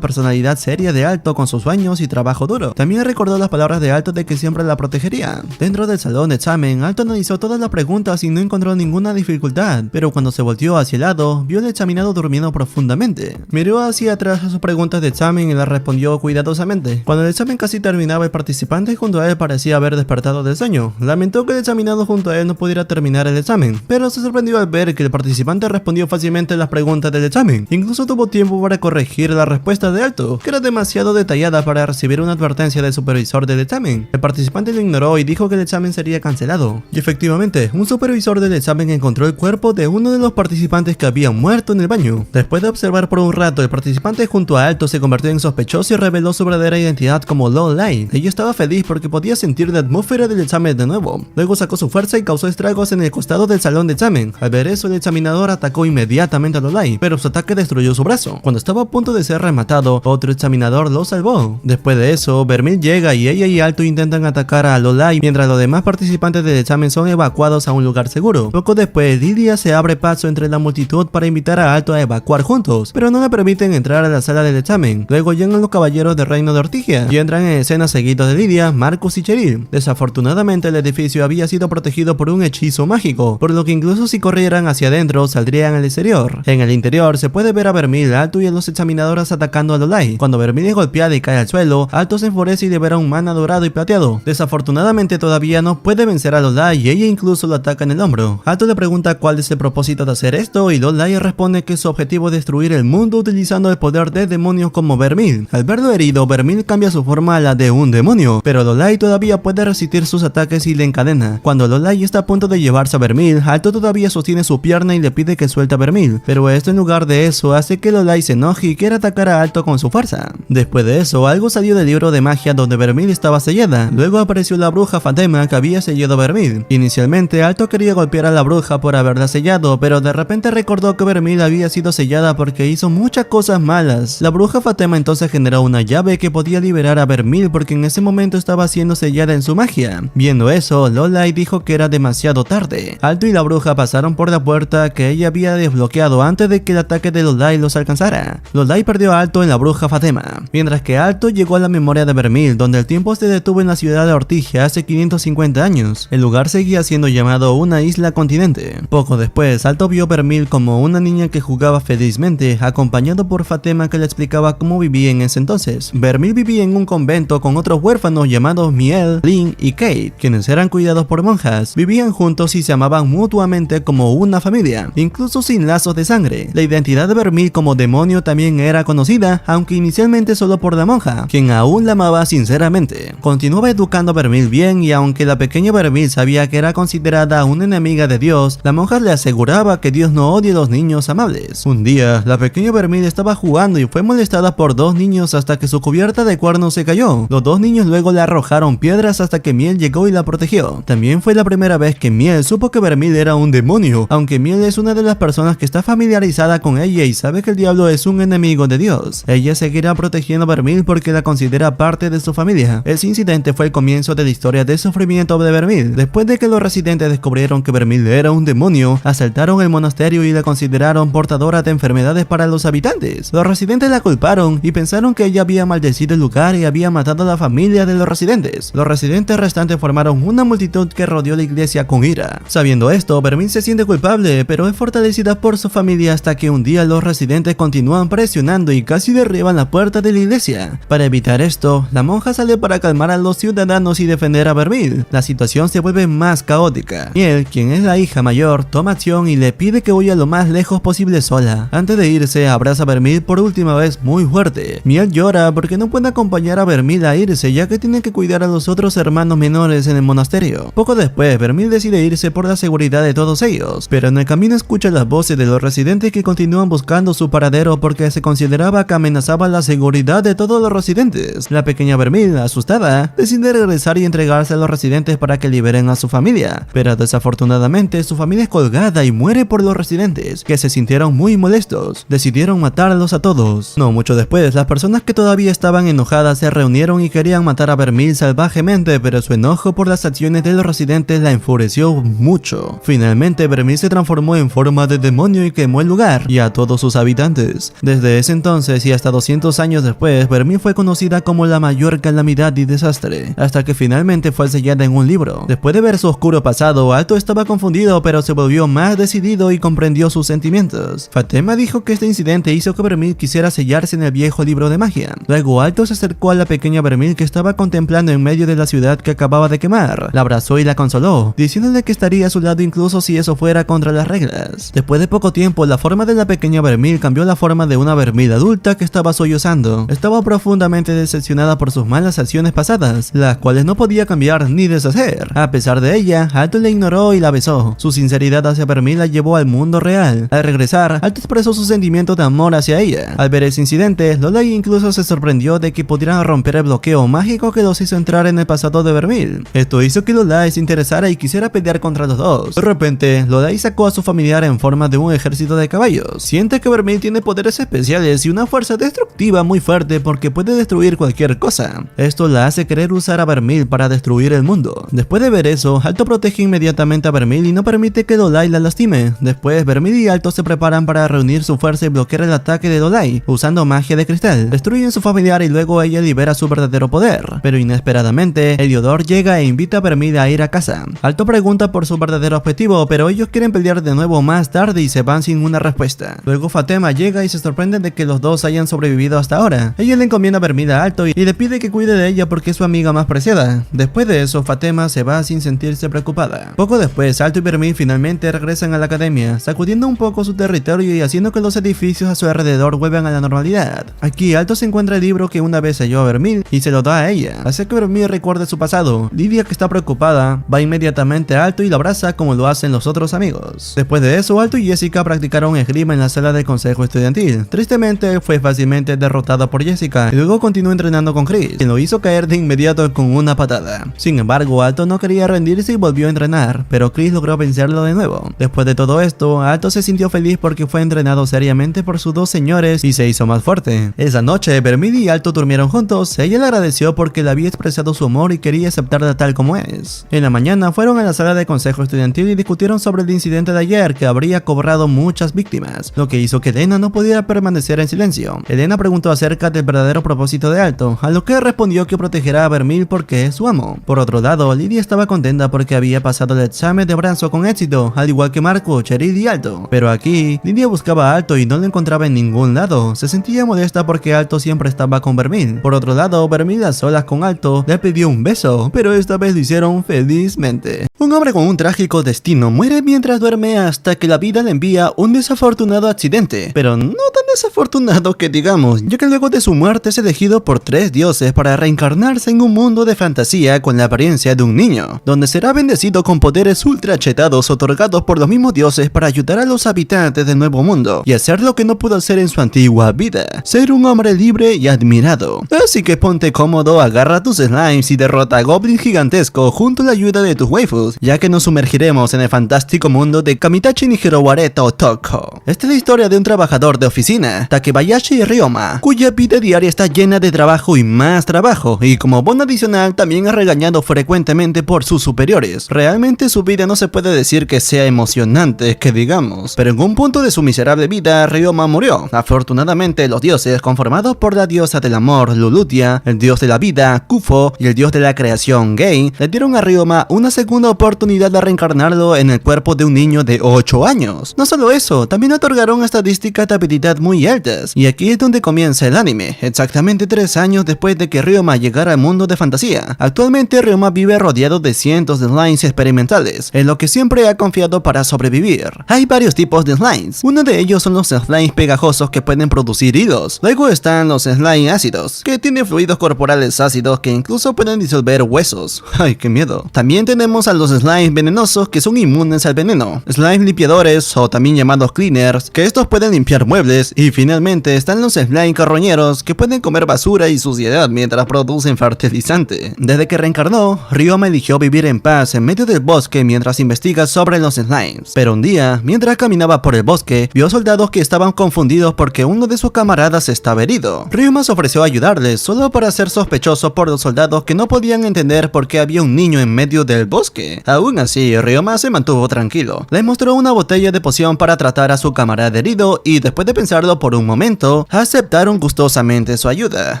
personalidad seria de Alto con sus sueños y trabajo duro. También recordó las palabras de Alto de que siempre la protegería. Dentro del salón de examen, Alto analizó todas las preguntas y no encontró ninguna dificultad, pero cuando se volteó hacia el lado, vio al examinado durmiendo profundamente. Miró hacia atrás a sus preguntas de examen y las respondió cuidadosamente. Cuando el examen casi terminaba, el participante junto a él parecía haber despertado del sueño. Lamentó que el examinado junto a él no pudiera terminar el examen, pero se sorprendió al ver que el participante respondió fácilmente las preguntas del examen. Incluso tuvo tiempo para corregir la respuesta de Alto, que era demasiado detallada para recibir una advertencia del supervisor del examen. El participante lo ignoró y dijo que el examen sería cancelado. Y efectivamente, un supervisor del examen encontró el cuerpo de uno de los participantes que había muerto en el baño. Después de observar por un rato, el participante junto a Alto se convirtió en sospechoso y reveló su verdadera identidad como Lowlight. Ella estaba feliz porque podía sentir la atmósfera del examen de nuevo. Luego sacó su fuerza y causó estragos en el costado del salón de examen. Al ver eso, el examinador atacó inmediatamente a Lowlight, pero su ataque destruyó su brazo. Cuando estaba a punto de ser rematado, otro examinador lo salvó. Después de eso, Vermil llega y ella y Alto intentan atacar a Lowlight mientras los demás participantes del examen son evacuados a un lugar seguro. Poco después, Lidia se abre paso entre la multitud para invitar a Alto a evacuar juntos, pero no le permiten entrar a la sala del examen. Luego llegan los caballeros del reino de Ortigia y entran en escena seguidos de Lidia, Marcus y Cheryl. Desafortunadamente, el edificio había sido protegido por un hechizo mágico, por lo que incluso si corrieran hacia adentro, saldrían al exterior. En el interior se puede ver a Vermil, Alto y a los examinadores atacando a Lowlight. Cuando Vermil es golpeada y cae al suelo, Alto se enfurece y libera un mana dorado y plateado. Desafortunadamente todavía no puede vencer a Lowlight y ella incluso lo ataca en el hombro. Alto le pregunta cuál es el propósito de hacer esto y Lowlight responde que su objetivo es destruir el mundo utilizando el poder de demonios como Vermil. Al verlo herido, Vermil cambia su forma a la de un demonio, pero Lowlight todavía puede resistir sus ataques y le encadena. Cuando Lowlight está a punto de llevarse a Vermil, Alto todavía sostiene su pierna y le pide que suelte a Vermil, pero esto en lugar de eso hace que Lowlight se enoje y quiera atacar a Alto con su fuerza. Después de eso, algo salió del libro de magia donde Vermil estaba sellada. Luego apareció la bruja Fatema que había sellado a Vermil. Inicialmente, Alto quería golpear a la bruja por haberla sellado, pero de repente recordó que Vermil había sido sellada porque hizo muchas cosas malas. La bruja Fatema entonces generó una llave que podía liberar a Vermil porque en ese momento estaba siendo sellada en su magia. Viendo eso, Lowlight dijo que era demasiado tarde. Alto y la bruja pasaron por la puerta que ella había desbloqueado antes de que el ataque de Lowlight los alcanzara. Lowlight perdió a Alto en la bruja Fatema, mientras que Alto llegó a la memoria de Vermil, donde el tiempo se detuvo en la ciudad de Ortigia hace 550 años. El lugar seguía siendo llamado una isla continente. Poco después, Alto vio a Vermil como una niña que jugaba felizmente, acompañado por Fatema que le explicaba cómo vivía en ese entonces. Vermil vivía en un convento con otros huérfanos llamados Miel, Lynn y Kate, quienes eran cuidados por monjas. Vivían juntos y se amaban mutuamente como una familia, incluso sin lazos de sangre. La identidad de Vermil como demonio también era conocida, aunque inicialmente solo por la monja, quien aún la amaba sinceramente. Continuaba educando a Vermil bien y aunque la pequeña Vermil sabía que era considerada una enemiga de Dios, la monja le aseguraba que Dios no odia a los niños amables. Un día, la pequeña Vermil estaba jugando y fue molestada por dos niños hasta que su cubierta de cuernos se cayó. Los dos niños luego le arrojaron piedras hasta que Miel llegó y la protegió. También fue la primera vez que Miel supo que Vermil era un demonio, aunque Miel es una de las personas que está familiarizada con ella y sabe que el diablo es un enemigo de Dios. Ella seguirá protegiendo a Vermil porque la considera parte de su familia. Ese incidente fue el comienzo de la historia de sufrimiento de Vermil. Después de que los residentes descubrieron que Vermil era un demonio, asaltaron el monasterio y la consideraron portadora de enfermedades para los habitantes. Los residentes la culparon y pensaron que ella había maldecido el lugar y había matado a la familia de los residentes. Los residentes restantes formaron una multitud que rodeó la iglesia con ira. Sabiendo esto, Vermil se siente culpable, pero es fortalecida por su familia hasta que un día los residentes continúan presionando y casi derriban la puerta de la iglesia. Para evitar esto, la monja sale para calmar a los ciudadanos y defender a Vermil. La situación se vuelve más caótica. Miel, quien es la hija mayor, toma acción y le pide que huya lo más lejos posible sola. Antes de irse, abraza a Vermil por última vez muy fuerte. Miel llora porque no puede acompañar a Vermil a irse ya que tiene que cuidar a los otros hermanos menores en el monasterio. Poco después, Vermil decide irse por la seguridad de todos ellos, pero en el camino escucha las voces de los residentes que continúan buscando su paradero porque se consideraba que amenazaba la seguridad de todos los residentes. La pequeña Vermil, asustada, decide regresar y entregarse a los residentes para que liberen a su familia, pero desafortunadamente su familia es colgada y muere por los residentes, que se sintieron muy molestos. Decidieron matarlos a todos. No mucho después, las personas que todavía estaban enojadas se reunieron y querían matar a Vermil salvajemente, pero su enojo por las acciones de los residentes la enfureció mucho. Finalmente, Vermil se transformó en forma de demonio y quemó el lugar y a todos sus habitantes. Desde ese entonces y hasta 200 años después, Vermín fue conocida como la mayor calamidad y desastre, hasta que finalmente fue sellada en un libro. Después de ver su oscuro pasado, Alto estaba confundido, pero se volvió más decidido y comprendió sus sentimientos. Fatema dijo que este incidente hizo que Vermín quisiera sellarse en el viejo libro de magia. Luego Alto se acercó a la pequeña Vermín que estaba contemplando en medio de la ciudad que acababa de quemar. La abrazó y la consoló, diciéndole que estaría a su lado incluso si eso fuera contra las reglas. Después de poco tiempo, la forma de la pequeña Vermín cambió a la forma de una Vermín adulta que estaba sollozando. Estaba profundamente decepcionada por sus malas acciones pasadas, las cuales no podía cambiar ni deshacer. A pesar de ella, Alto le ignoró y la besó. Su sinceridad hacia Vermín la llevó al mundo real. Al regresar, Alto expresó su sentimiento de amor hacia ella. Al ver ese incidente, Lolai incluso se sorprendió de que pudieran romper el bloqueo mágico que los hizo entrar en el pasado de Vermín. Esto hizo que Lolai se interesara y quisiera pelear contra los dos. De repente, Lolai sacó a su familiar en forma de un ejército de caballos. Siente que Vermín tiene poderes especiales y una fuerza destructiva muy fuerte porque puede destruir cualquier cosa. Esto la hace querer usar a Vermín para destruir el mundo. Después de ver eso, Alto protege inmediatamente a Vermín y no permite que Lolai la lastime. Después, Vermín y Alto se preparan para reunir su fuerza y bloquear el ataque de Lolai, usando magia de cristal. Destruyen su familiar y luego ella libera su verdadero poder. Pero inesperadamente, Heliodor llega e invita a Vermín a ir a casa. Alto pregunta por su verdadero objetivo, pero ellos quieren pelear de nuevo más tarde y se van sin una respuesta. Luego Fatema llega y se sorprende de que los dos hayan sobrevivido hasta ahora. Ella le encomienda a Vermín a Alto y le pide que cuide de ella porque es su amiga más preciada. Después de eso, Fatema se va sin sentirse preocupada. Poco después, Alto y Vermín finalmente regresan a la academia, sacudiendo un poco su territorio y haciendo que los edificios a su alrededor vuelvan a la normalidad. Aquí, Alto se encuentra el libro que una vez halló a Vermín y se lo da a ella, hace que Vermín recuerde su pasado. Lidia, que está preocupada, va inmediatamente a Alto y lo abraza como lo hacen los otros amigos. Después de eso, Alto y Jessica practicaron esgrima en la sala del consejo estudiantil. Tristemente, fue fácilmente derrotada por Jessica y luego continuó entrenando con Chris, quien lo hizo caer de inmediato con una patada. Sin embargo, Alto no quería rendirse y volvió a entrenar, pero Chris logró vencerlo de nuevo. Después de todo esto, Alto se sintió feliz porque fue entrenado seriamente por sus dos señores y se hizo más fuerte. Esa noche, Vermín y Alto durmieron juntos. Ella le agradeció porque le había expresado su amor y quería aceptarla tal como es. En la mañana fueron a la sala de consejo estudiantil y discutieron sobre el incidente de ayer que habría cobrado muchas víctimas, lo que hizo que Elena no pudiera permanecer en silencio. Elena preguntó acerca del verdadero propósito de Alto, a lo que respondió que protegerá a Vermín porque es su amo. Por otro lado, Lidia estaba contenta porque había pasado el examen de brazo con éxito, al igual que Marco, Cheryl y Alto. Pero aquí, Lidia buscaba a Alto y no lo encontraba en ningún lado. Se sentía molesta porque Alto siempre estaba con Vermín. Por otro lado, Vermín a solas con Alto le pidió un beso, pero esta vez lo hicieron felizmente. Un hombre con un trágico destino muere mientras duerme hasta que la vida le envía un desafortunado accidente, pero no tan desafortunado que digamos, ya que luego de su muerte es elegido por 3 dioses para reencarnarse en un mundo de fantasía con la apariencia de un niño, donde será bendecido con poderes ultra chetados otorgados por los mismos dioses para ayudar a los habitantes del nuevo mundo y hacer lo que no pudo hacer en su antigua vida, ser un hombre libre y admirado. Así que ponte cómodo, agarra tus slimes y derrota a Goblin gigantesco junto a la ayuda de tus waifus, ya que nos sumergiremos en el fantástico mundo de Kamitachi ni Hirowareta Otoko. Esta es la historia de un trabajador de oficina, Takebayashi Ryoma, cuya vida diaria está llena de trabajo y más trabajo, y como bono adicional también es regañado frecuentemente por sus superiores. Realmente su vida no se puede decir que sea emocionante, que digamos, pero en un punto de su miserable vida, Ryoma murió. Afortunadamente, los dioses, conformados por la diosa del amor, Lulutia, el dios de la vida, Kufo, y el dios de la creación, Gei, le dieron a Ryoma una segunda oportunidad de reencarnarlo en el cuerpo de un niño de 8 años. No solo eso, también otorgaron estadísticas de habilidad muy altas, y aquí es donde comienza el anime, exactamente 3 años después de que Ryoma llegara al mundo de fantasía. Actualmente Ryoma vive rodeado de cientos de slimes experimentales, en lo que siempre ha confiado para sobrevivir. Hay varios tipos de slimes, uno de ellos son los slimes pegajosos que pueden producir hilos. Luego están los slimes ácidos, que tienen fluidos corporales ácidos que incluso pueden disolver huesos. Ay, qué miedo. También tenemos a los slimes venenosos que son inmunes al veneno, slimes limpiadores o también llamados cleaners, que estos pueden limpiar muebles, y finalmente están los slimes carroñeros que pueden comer basura y suciedad mientras producen fertilizante. Desde que reencarnó, Ryoma eligió vivir en paz en medio del bosque mientras investiga sobre los slimes. Pero un día, mientras caminaba por el bosque, vio soldados que estaban confundidos porque uno de sus camaradas estaba herido. Ryoma se ofreció a ayudarles solo para ser sospechoso por los soldados que no podían entender por qué había un niño en medio del bosque. Aún así, Ryoma se mantuvo tranquilo. Le mostró una botella de poción para tratar a su camarada herido y después de pensarlo ayudarlo por un momento, aceptaron gustosamente su ayuda.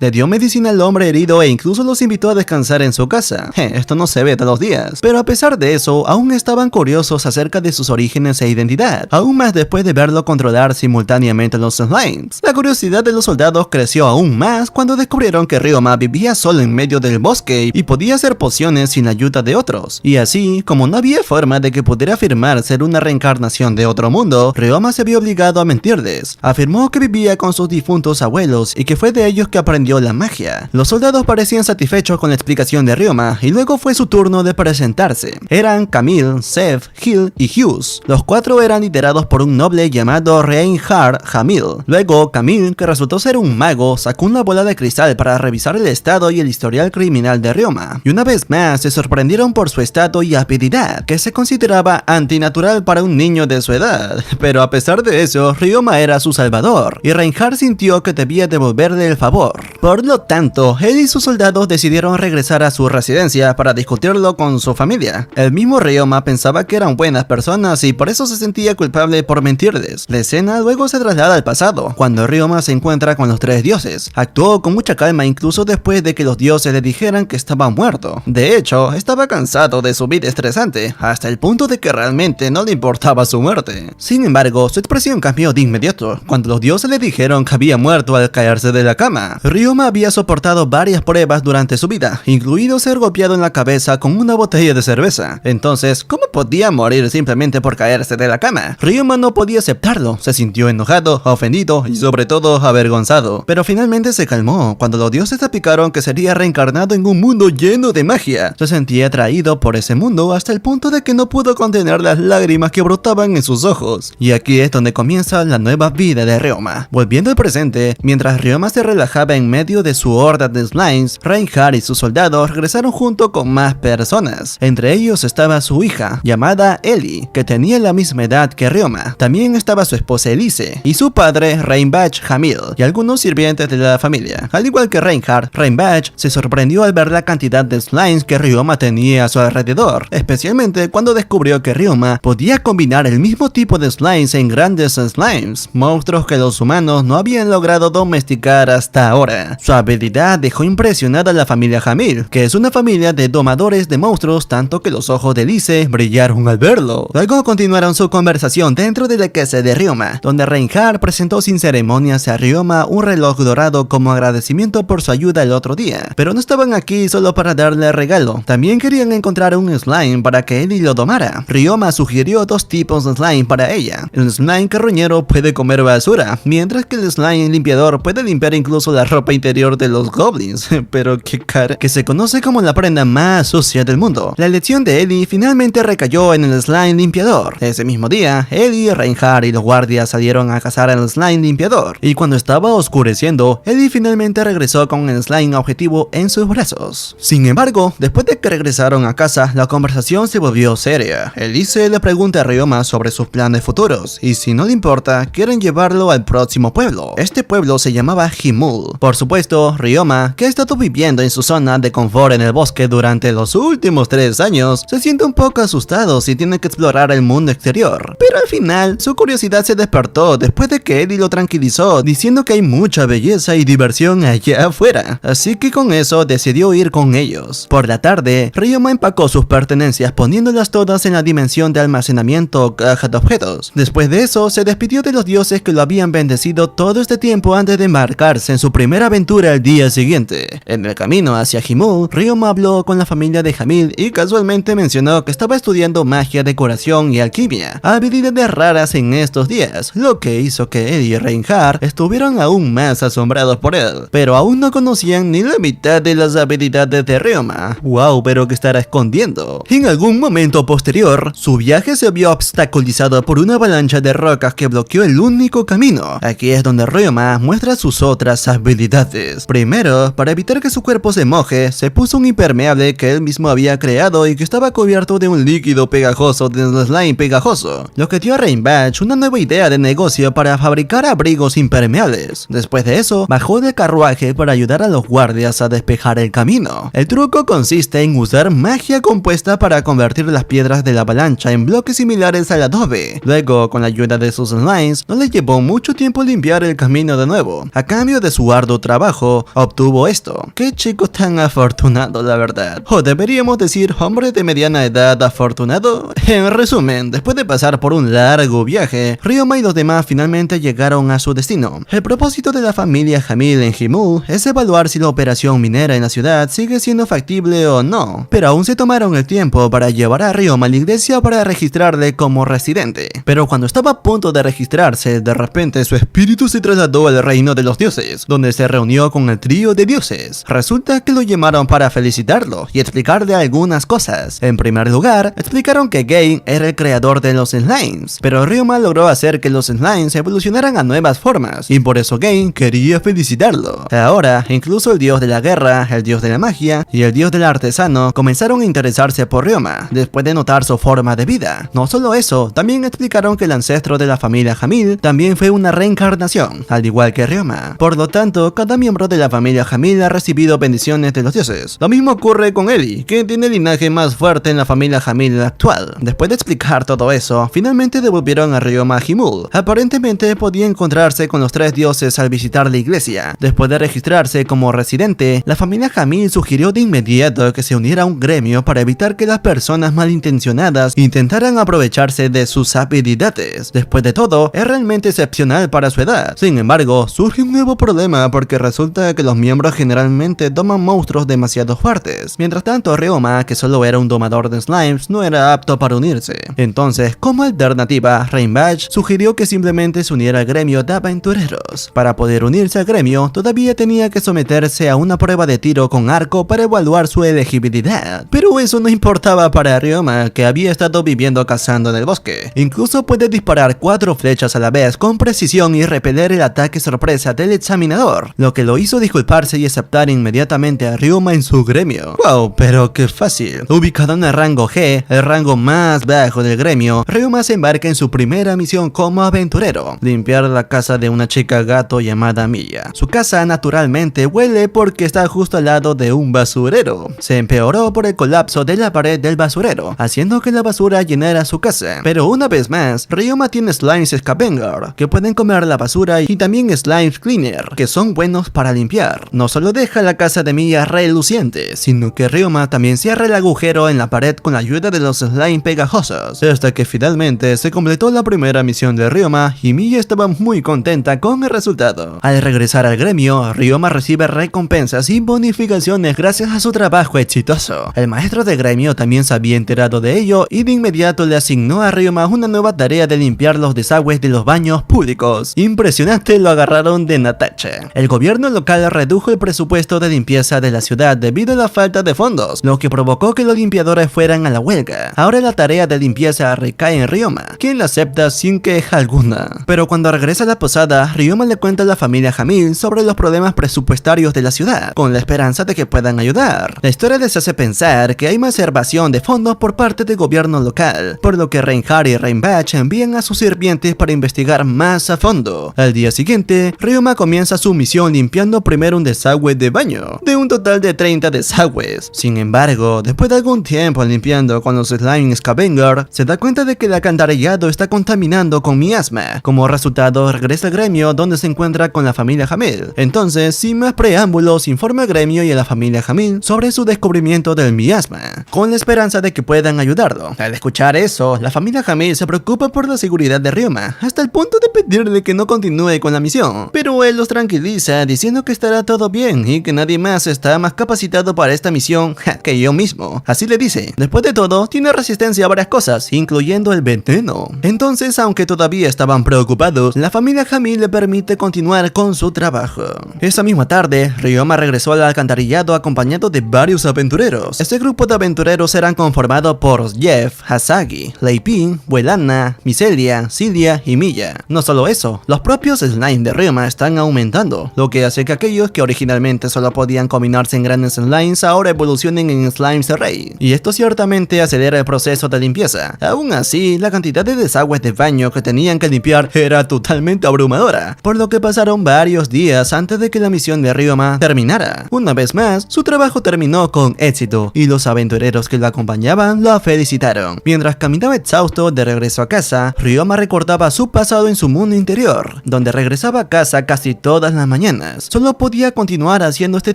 Le dio medicina al hombre herido e incluso los invitó a descansar en su casa. Esto no se ve todos los días. Pero a pesar de eso, aún estaban curiosos acerca de sus orígenes e identidad, aún más después de verlo controlar simultáneamente los slimes. La curiosidad de los soldados creció aún más cuando descubrieron que Ryoma vivía solo en medio del bosque y podía hacer pociones sin la ayuda de otros. Y así, como no había forma de que pudiera afirmar ser una reencarnación de otro mundo, Ryoma se vio obligado a mentirles. Afirmó que vivía con sus difuntos abuelos y que fue de ellos que aprendió la magia. Los soldados parecían satisfechos con la explicación de Ryoma y luego fue su turno de presentarse. Eran Camille, Seth, Hill y Hughes. Los cuatro eran liderados por un noble llamado Reinhard Hamil. Luego, Camille, que resultó ser un mago, sacó una bola de cristal para revisar el estado y el historial criminal de Ryoma. Y una vez más se sorprendieron por su estado y habilidad, que se consideraba antinatural para un niño de su edad. Pero a pesar de eso, Ryoma era su salvador, y Reinhard sintió que debía devolverle el favor. Por lo tanto, él y sus soldados decidieron regresar a su residencia para discutirlo con su familia. El mismo Ryoma pensaba que eran buenas personas y por eso se sentía culpable por mentirles. La escena luego se traslada al pasado, cuando Ryoma se encuentra con los tres dioses. Actuó con mucha calma incluso después de que los dioses le dijeran que estaba muerto. De hecho, estaba cansado de su vida estresante, hasta el punto de que realmente no le importaba su muerte. Sin embargo, su expresión cambió de inmediato, cuando los dioses le dijeron que había muerto al caerse de la cama. Ryoma había soportado varias pruebas durante su vida, incluido ser golpeado en la cabeza con una botella de cerveza. Entonces, ¿cómo podía morir simplemente por caerse de la cama? Ryoma no podía aceptarlo, se sintió enojado, ofendido y sobre todo avergonzado. Pero finalmente se calmó cuando los dioses explicaron que sería reencarnado en un mundo lleno de magia. Se sentía atraído por ese mundo hasta el punto de que no pudo contener las lágrimas que brotaban en sus ojos. Y aquí es donde comienza la nueva vida de Ryoma. Volviendo al presente, mientras Ryoma se relajaba en medio de su horda de slimes, Reinhard y sus soldados regresaron junto con más personas. Entre ellos estaba su hija, llamada Ellie, que tenía la misma edad que Ryoma. También estaba su esposa Elise y su padre Reinbach Hamil y algunos sirvientes de la familia. Al igual que Reinhard, Reinbach se sorprendió al ver la cantidad de slimes que Ryoma tenía a su alrededor, especialmente cuando descubrió que Ryoma podía combinar el mismo tipo de slimes en grandes slimes, monstruos que los humanos no habían logrado domesticar hasta ahora. Su habilidad dejó impresionada a la familia Hamil, que es una familia de domadores de monstruos, tanto que los ojos de Elise brillaron al verlo. Luego continuaron su conversación dentro de la casa de Ryoma, donde Reinhard presentó sin ceremonias a Ryoma un reloj dorado como agradecimiento por su ayuda el otro día. Pero no estaban aquí solo para darle regalo, también querían encontrar un slime para que Ellie lo domara. Ryoma sugirió dos tipos de slime para ella. El slime carroñero puede comer basura, mientras que el slime limpiador puede limpiar incluso la ropa interior de los goblins. Pero qué cara, que se conoce como la prenda más sucia del mundo. La elección de Ellie finalmente recayó en el slime limpiador. Ese mismo día, Ellie, Reinhard y los guardias salieron a cazar al slime limpiador, y cuando estaba oscureciendo, Ellie finalmente regresó con el slime objetivo en sus brazos. Sin embargo, después de que regresaron a casa, la conversación se volvió seria. Elise le pregunta a Ryoma sobre sus planes futuros, y si no le importa, quieren llevarlo al próximo pueblo. Este pueblo se llamaba Himul. Por supuesto, Ryoma, que ha estado viviendo en su zona de confort en el bosque durante los últimos 3 años, se siente un poco asustado si tiene que explorar el mundo exterior. Pero al final, su curiosidad se despertó después de que Ellie lo tranquilizó, diciendo que hay mucha belleza y diversión allá afuera. Así que con eso decidió ir con ellos. Por la tarde, Ryoma empacó sus pertenencias poniéndolas todas en la dimensión de almacenamiento caja de objetos. Después de eso, se despidió de los dioses que lo habían bendecido todo este tiempo antes de embarcarse en su primera aventura al día siguiente. En el camino hacia Himul, Ryoma habló con la familia de Hamil y casualmente mencionó que estaba estudiando magia, decoración y alquimia, habilidades raras en estos días, lo que hizo que Ellie y Reinhard estuvieran aún más asombrados por él, pero aún no conocían ni la mitad de las habilidades de Ryoma. Wow, pero que estará escondiendo. En algún momento posterior, su viaje se vio obstaculizado por una avalancha de rocas que bloqueó el único camino. Aquí es donde Ryoma muestra sus otras habilidades. Primero, para evitar que su cuerpo se moje, se puso un impermeable que él mismo había creado y que estaba cubierto de un líquido pegajoso de slime pegajoso, lo que dio a Reinbach una nueva idea de negocio para fabricar abrigos impermeables. Después de eso, bajó del carruaje para ayudar a los guardias a despejar el camino. El truco consiste en usar magia compuesta para convertir las piedras de la avalancha en bloques similares al adobe. Luego, con la ayuda de sus slimes, no le llevó mucho tiempo limpiar el camino de nuevo. A cambio de su arduo trabajo, obtuvo esto. Qué chico tan afortunado, la verdad. O deberíamos decir, hombre de mediana edad afortunado. En resumen, después de pasar por un largo viaje, Ryoma y los demás finalmente llegaron a su destino. El propósito de la familia Hamil en Himul es evaluar si la operación minera en la ciudad sigue siendo factible o no, pero aún se tomaron el tiempo para llevar a Ryoma a la iglesia para registrarle como residente. Pero cuando estaba a punto de registrarse, de repente su espíritu se trasladó al reino de los dioses, donde se reunió con el trío de dioses. Resulta que lo llamaron para felicitarlo y explicarle algunas cosas. En primer lugar, explicaron que Gain era el creador de los slimes, pero Ryoma logró hacer que los slimes evolucionaran a nuevas formas, y por eso Gain quería felicitarlo. Ahora, incluso el dios de la guerra, el dios de la magia y el dios del artesano comenzaron a interesarse por Ryoma, después de notar su forma de vida. No solo eso, también explicaron que el ancestro de la familia Hamil también fue una reencarnación, al igual que Ryoma. Por lo tanto, cada miembro de la familia Hamil ha recibido bendiciones de los dioses. Lo mismo ocurre con Eri, que tiene el linaje más fuerte en la familia Hamil actual. Después de explicar todo eso, finalmente devolvieron a Ryoma a Himul. Aparentemente podía encontrarse con los tres dioses al visitar la iglesia. Después de registrarse como residente, la familia Hamil sugirió de inmediato que se uniera a un gremio para evitar que las personas malintencionadas intentaran aprovecharse de sus habilidades. Después de todo, es realmente excepcional para su edad. Sin embargo, surge un nuevo problema porque resulta que los miembros generalmente toman monstruos demasiado fuertes. Mientras tanto, Ryoma, que solo era un domador de slimes, no era apto para unirse. Entonces, como alternativa, Rainbatch sugirió que simplemente se uniera al gremio de aventureros. Para poder unirse al gremio, todavía tenía que someterse a una prueba de tiro con arco para evaluar su elegibilidad. Pero eso no importaba para Ryoma, que había estado viviendo cazando en el bosque. Incluso puede disparar 4 flechas a la vez con precisión y repeler el ataque sorpresa del examinador, lo que lo hizo disculparse y aceptar inmediatamente a Ryoma en su gremio. Wow, pero qué fácil. Ubicado en el rango G, el rango más bajo del gremio, Ryoma se embarca en su primera misión como aventurero: limpiar la casa de una chica gato llamada Milla. Su casa naturalmente huele porque está justo al lado de un basurero. Se empeoró por el colapso de la pared del basurero, haciendo que la basura llenara su casa. Pero una vez más, Ryoma tiene Slimes Scavenger, que pueden comer la basura, y también Slimes Cleaner, que son buenos para limpiar. No solo deja la casa de Milla reluciente, sino que Ryoma también cierra el agujero en la pared con la ayuda de los Slime pegajosos, hasta que finalmente se completó la primera misión de Ryoma y Milla estaba muy contenta con el resultado. Al regresar al gremio, Ryoma recibe recompensas y bonificaciones gracias a su trabajo exitoso. El maestro de gremio también se había enterado de ello y de inmediato le asignó a Ryoma una nueva tarea de limpiar los desagües de los baños públicos. Impresionante, lo agarraron de Natacha. El gobierno local redujo el presupuesto de limpieza de la ciudad debido a la falta de fondos, lo que provocó que los limpiadores fueran a la huelga. Ahora la tarea de limpieza recae en Ryoma, quien la acepta sin queja alguna. Pero cuando regresa a la posada, Ryoma le cuenta a la familia Hamil sobre los problemas presupuestarios de la ciudad, con la esperanza de que puedan ayudar. La historia les hace pensar que hay más evasión de fondos por parte del gobierno local, por lo que Reinhardt y Rainbatch envían a sus sirvientes para investigar más a fondo. Al día siguiente, Ryoma comienza su misión limpiando primero un desagüe de baño, de un total de 30 desagües. Sin embargo, después de algún tiempo limpiando con los Slime Scavenger, se da cuenta de que el alcantarillado está contaminando con miasma. Como resultado, regresa al gremio, donde se encuentra con la familia Hamil. Entonces, sin más preámbulos, informa al gremio y a la familia Hamil sobre su descubrimiento del miasma, con la esperanza de que puedan ayudarlo. Al escuchar eso, la familia Hamil se preocupa por la seguridad de Ryoma, hasta el punto de pedirle que no continúe con la misión. Pero él los tranquiliza diciendo que estará todo bien y que nadie más está más capacitado para esta misión que yo mismo. Así le dice. Después de todo, tiene resistencia a varias cosas, incluyendo el veneno. Entonces, aunque todavía estaban preocupados, la familia Hamil le permite continuar con su trabajo. Esa misma tarde, Ryoma regresó al alcantarillado acompañado de varios aventureros. Este grupo de aventureros eran conformado por Jeff, Hasagi, Leipin, Buelana, Miselia, Cilia y Milla. No solo eso, los propios slime de Ryoma están aumentando, lo que hace que aquellos que originalmente solo podían combinarse en grandes slimes ahora evolucionen en slimes array. Y esto ciertamente acelera el proceso de limpieza. Aún así, la cantidad de desagües de baño que tenían que limpiar era totalmente abrumadora, por lo que pasaron varios días antes de que la misión de Ryoma terminara. Una vez más, su trabajo terminó con éxito, y los aventureros que lo acompañaban lo felicitaron. Mientras caminaba exhausto de regreso a casa, Ryoma recordaba su pasado en su mundo mundo interior, donde regresaba a casa casi todas las mañanas. Solo podía continuar haciendo este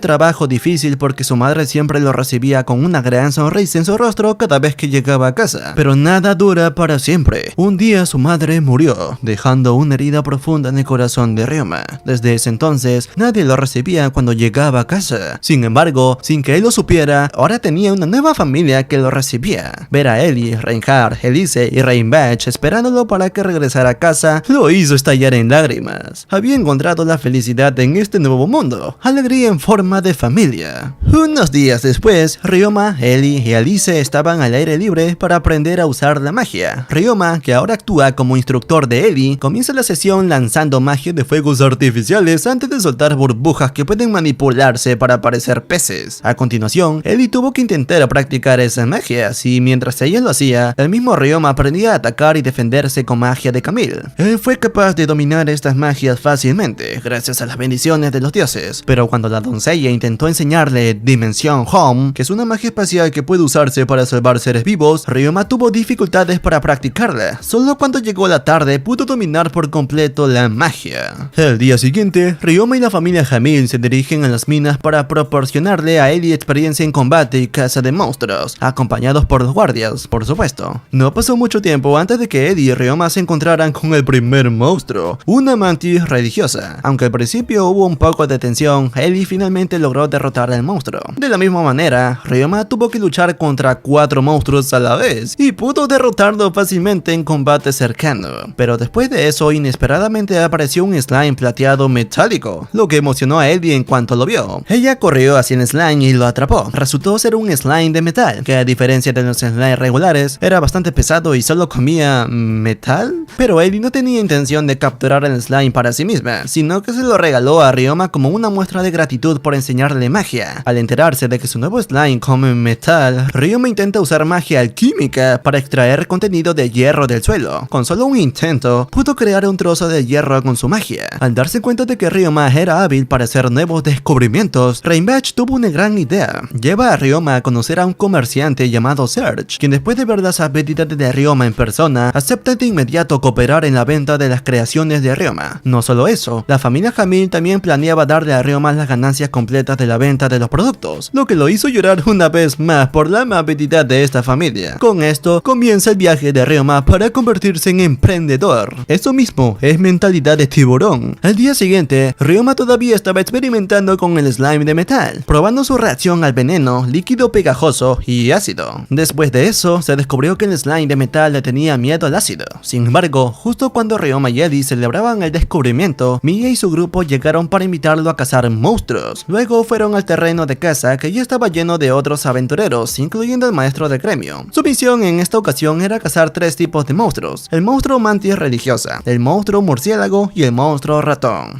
trabajo difícil porque su madre siempre lo recibía con una gran sonrisa en su rostro cada vez que llegaba a casa. Pero nada dura para siempre. Un día su madre murió, dejando una herida profunda en el corazón de Ryoma. Desde ese entonces, nadie lo recibía cuando llegaba a casa. Sin embargo, sin que él lo supiera, ahora tenía una nueva familia que lo recibía. Ver a Ellie, Reinhardt, Elise y Reinbach esperándolo para que regresara a casa lo hizo estallar en lágrimas. Había encontrado la felicidad en este nuevo mundo, alegría en forma de familia. Unos días después, Ryoma, Ellie y Elise estaban al aire libre para aprender a usar la magia. Ryoma, que ahora actúa como instructor de Ellie, comienza la sesión lanzando magia de fuegos artificiales antes de soltar burbujas que pueden manipularse para parecer peces. A continuación, Ellie tuvo que intentar practicar esas magias y mientras ella lo hacía, el mismo Ryoma aprendía a atacar y defenderse con magia de Camille. Él fue capaz de dominar estas magias fácilmente, gracias a las bendiciones de los dioses, pero cuando la doncella intentó enseñarle Dimension Home, que es una magia espacial que puede usarse para salvar seres vivos, Ryoma tuvo dificultades para practicarla. Solo cuando llegó la tarde pudo dominar por completo la magia. El día siguiente, Ryoma y la familia Jamil se dirigen a las minas para proporcionarle a Ellie experiencia en combate y caza de monstruos, acompañados por los guardias, por supuesto. No pasó mucho tiempo antes de que Ellie y Ryoma se encontraran con el primer monstruo, una mantis religiosa. Aunque al principio hubo un poco de tensión, Ellie finalmente logró derrotar al monstruo. De la misma manera, Ryoma tuvo que luchar contra 4 monstruos a la vez y pudo derrotarlo fácilmente en combate cercano. Pero después de eso, inesperadamente apareció un slime plateado metálico, lo que emocionó a Ellie en cuanto lo vio. Ella corrió hacia el slime y lo atrapó. Resultó ser un slime de metal, que a diferencia de los slimes regulares, era bastante pesado y solo comía metal. Pero Ellie no tenía intención de capturar el slime para sí misma, sino que se lo regaló a Ryoma como una muestra de gratitud por enseñarle magia. Al enterarse de que su nuevo slime come metal, Ryoma intenta usar magia alquímica para extraer contenido de hierro del suelo. Con solo un intento, pudo crear un trozo de hierro con su magia. Al darse cuenta de que Ryoma era hábil para hacer nuevos descubrimientos, Reinbach tuvo una gran idea. Lleva a Ryoma a conocer a un comerciante llamado Serge, quien después de ver las habilidades de Ryoma en persona, acepta de inmediato cooperar en la venta de las creaciones de Ryoma. No solo eso, la familia Jamil también planeaba darle a Ryoma las ganancias completas de la venta de los productos, lo que lo hizo llorar una vez más por la amabilidad de esta familia. Con esto, comienza el viaje de Ryoma para convertirse en emprendedor. Eso mismo es mentalidad de tiburón. Al día siguiente, Ryoma todavía estaba experimentando con el slime de metal, probando su reacción al veneno, líquido pegajoso y ácido. Después de eso, se descubrió que el slime de metal le tenía miedo al ácido. Sin embargo, justo cuando Ryoma y Ellie celebraban el descubrimiento, Mia y su grupo llegaron para invitarlo a cazar monstruos. Luego fueron al terreno de caza que ya estaba lleno de otros aventureros, incluyendo el maestro del gremio. Su misión en esta ocasión era cazar 3 tipos de monstruos: el monstruo mantis religiosa, el monstruo murciélago y el monstruo ratón.